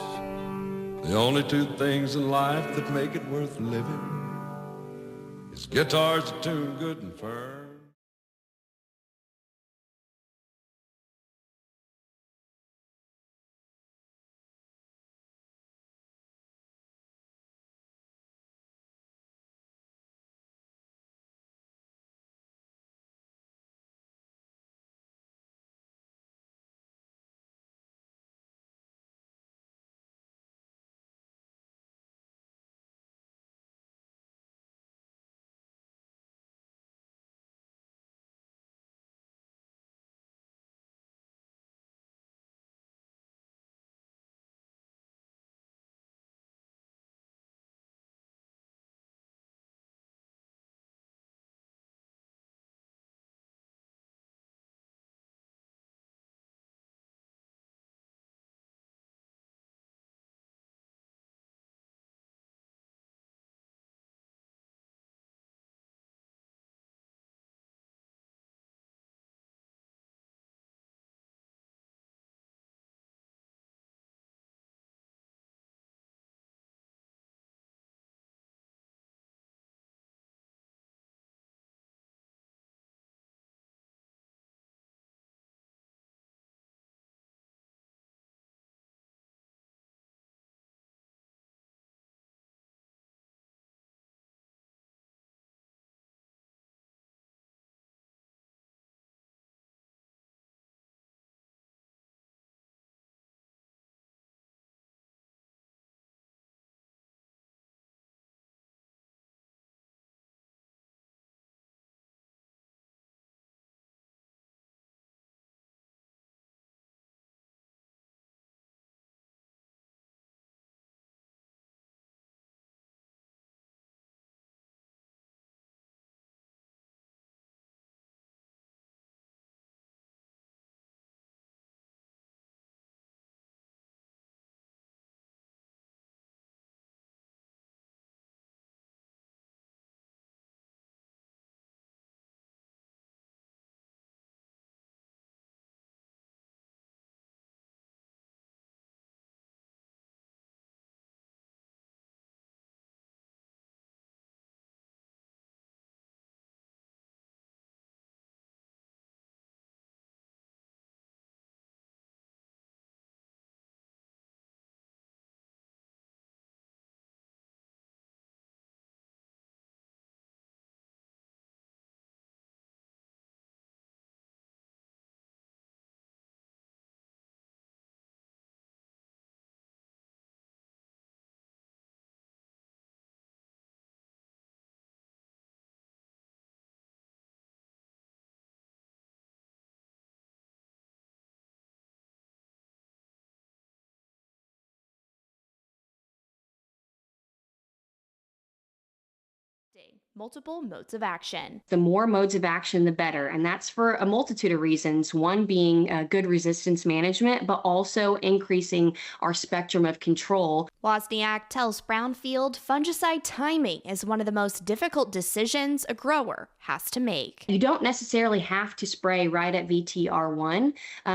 The only two things in life that make it worth living is guitars that tune good and firm. multiple modes of action. The more modes of action, the better. And that's for a multitude of reasons. One being good resistance management, but also increasing our spectrum of control. Wozniak tells Brownfield fungicide timing is one of the most difficult decisions a grower has to make. You don't necessarily have to spray right at VTR1.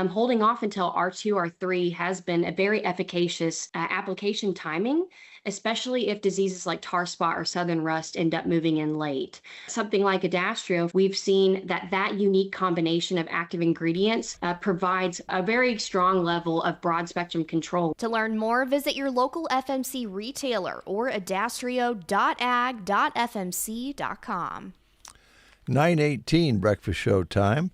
Holding off until R2, R3 has been a very efficacious application timing, especially if diseases like tar spot or southern rust end up moving in late. Something like Adastrio, we've seen that unique combination of active ingredients provides a very strong level of broad spectrum control. To learn more, visit your local FMC retailer or adastrio.ag.fmc.com. 9:18 Breakfast Show time.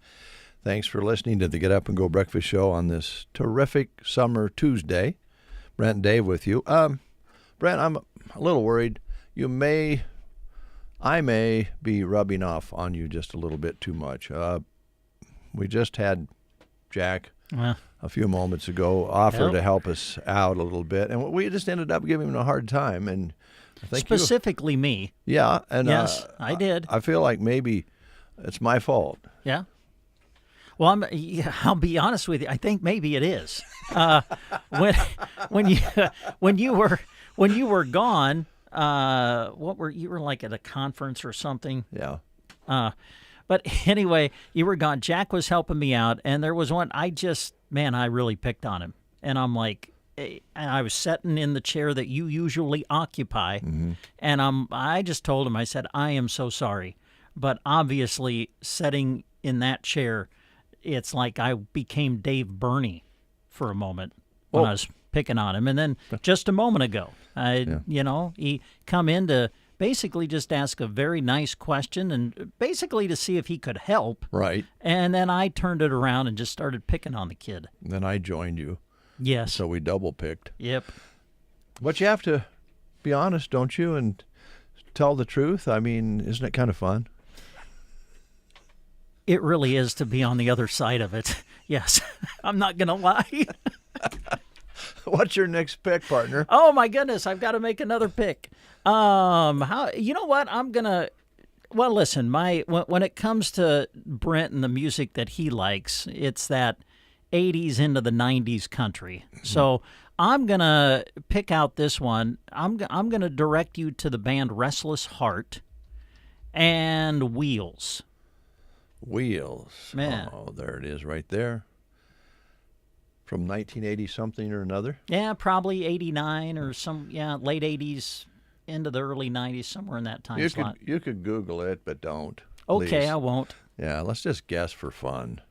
Thanks for listening to the Get Up and Go Breakfast Show on this terrific summer Tuesday. Brent and Dave with you. Brent, I'm a little worried. I may be rubbing off on you just a little bit too much. We just had Jack a few moments ago offer to help us out a little bit, and we just ended up giving him a hard time. And I think specifically me. Yeah, and yes, I did. I feel like maybe it's my fault. Yeah. Well, I'll be honest with you. I think maybe it is. When you were gone, you were like at a conference or something? Yeah. But anyway, you were gone. Jack was helping me out, and there was one I really picked on him. And I'm like, and I was sitting in the chair that you usually occupy, and I just told him, I said, I am so sorry. But obviously, sitting in that chair, it's like I became Dave Burney for a moment when I was picking on him. And then just a moment ago, he come in to basically just ask a very nice question and basically to see if he could help. Right. And then I turned it around and just started picking on the kid. And then I joined you. Yes. So we double picked. Yep. But you have to be honest, don't you, and tell the truth? I mean, isn't it kind of fun? It really is to be on the other side of it. Yes. I'm not going to lie. What's your next pick, partner? Oh, my goodness. I've got to make another pick. You know what? Well, listen, when it comes to Brent and the music that he likes, it's that 80s into the 90s country. So I'm going to pick out this one. I'm going to direct you to the band Restless Heart and Wheels. Wheels. Man. Oh, there it is right there. From 1980 something or another? Yeah, probably 89 or late 80s into the early 90s, somewhere in that time slot. You could Google it, but don't. Okay, please. I won't. Yeah, let's just guess for fun.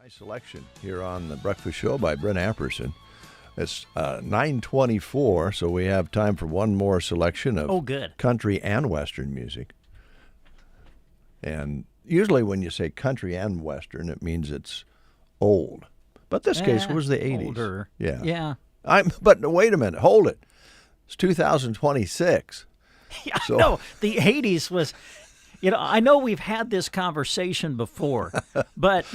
Nice selection here on the Breakfast Show by Brent Apperson. It's 9:24, so we have time for one more selection of country and western music. And usually when you say country and western, it means it's old. But this case was the 80s. Older. Yeah. But wait a minute. Hold it. It's 2026. Yeah, so. No, the 80s was... I know we've had this conversation before, but,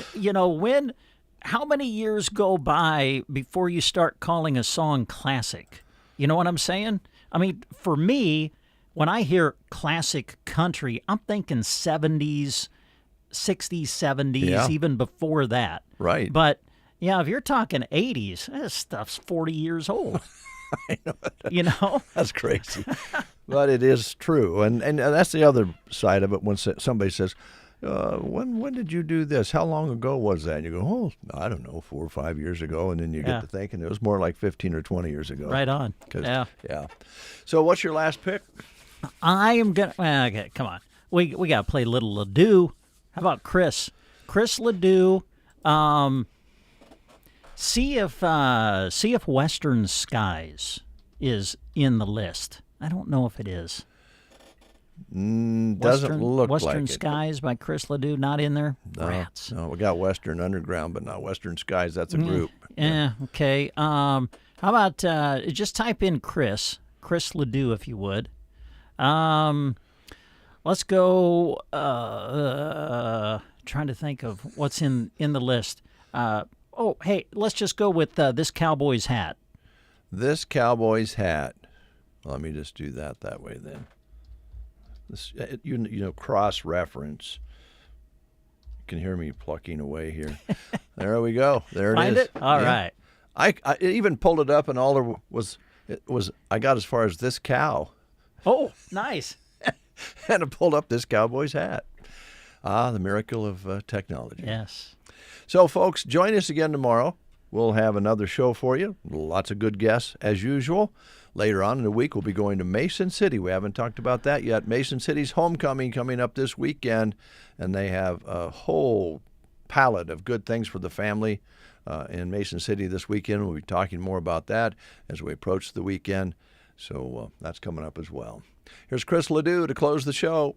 how many years go by before you start calling a song classic? You know what I'm saying? I mean, for me, when I hear classic country, I'm thinking 70s, 60s, 70s, even before that. Right. But, if you're talking 80s, this stuff's 40 years old. I know. That's crazy. But it is true. And that's the other side of it when somebody says, when did you do this? How long ago was that? And you go, I don't know, 4 or 5 years ago. And then you get to thinking it was more like 15 or 20 years ago. Right on. Yeah. So what's your last pick? I am going to, okay, come on. We got to play Little Ledoux. How about Chris? Chris Ledoux. See if Western Skies is in the list. I don't know if it is. Doesn't look like it. Western Skies by Chris Ledoux, not in there? Rats. No, we got Western Underground, but not Western Skies. That's a group. Yeah, okay. How about just type in Chris Ledoux, if you would. Let's go, trying to think of what's in the list. Let's just go with This Cowboy's Hat. This Cowboy's Hat. Let me just do that way then. This, cross-reference. You can hear me plucking away here. There we go. There it is. Find it? All right. I even pulled it up, and all there was I got as far as This Cow. Oh, nice. And I pulled up This Cowboy's Hat. The miracle of technology. Yes. So, folks, join us again tomorrow. We'll have another show for you. Lots of good guests, as usual. Later on in the week, we'll be going to Mason City. We haven't talked about that yet. Mason City's homecoming coming up this weekend, and they have a whole palette of good things for the family in Mason City this weekend. We'll be talking more about that as we approach the weekend. So that's coming up as well. Here's Chris Ledoux to close the show.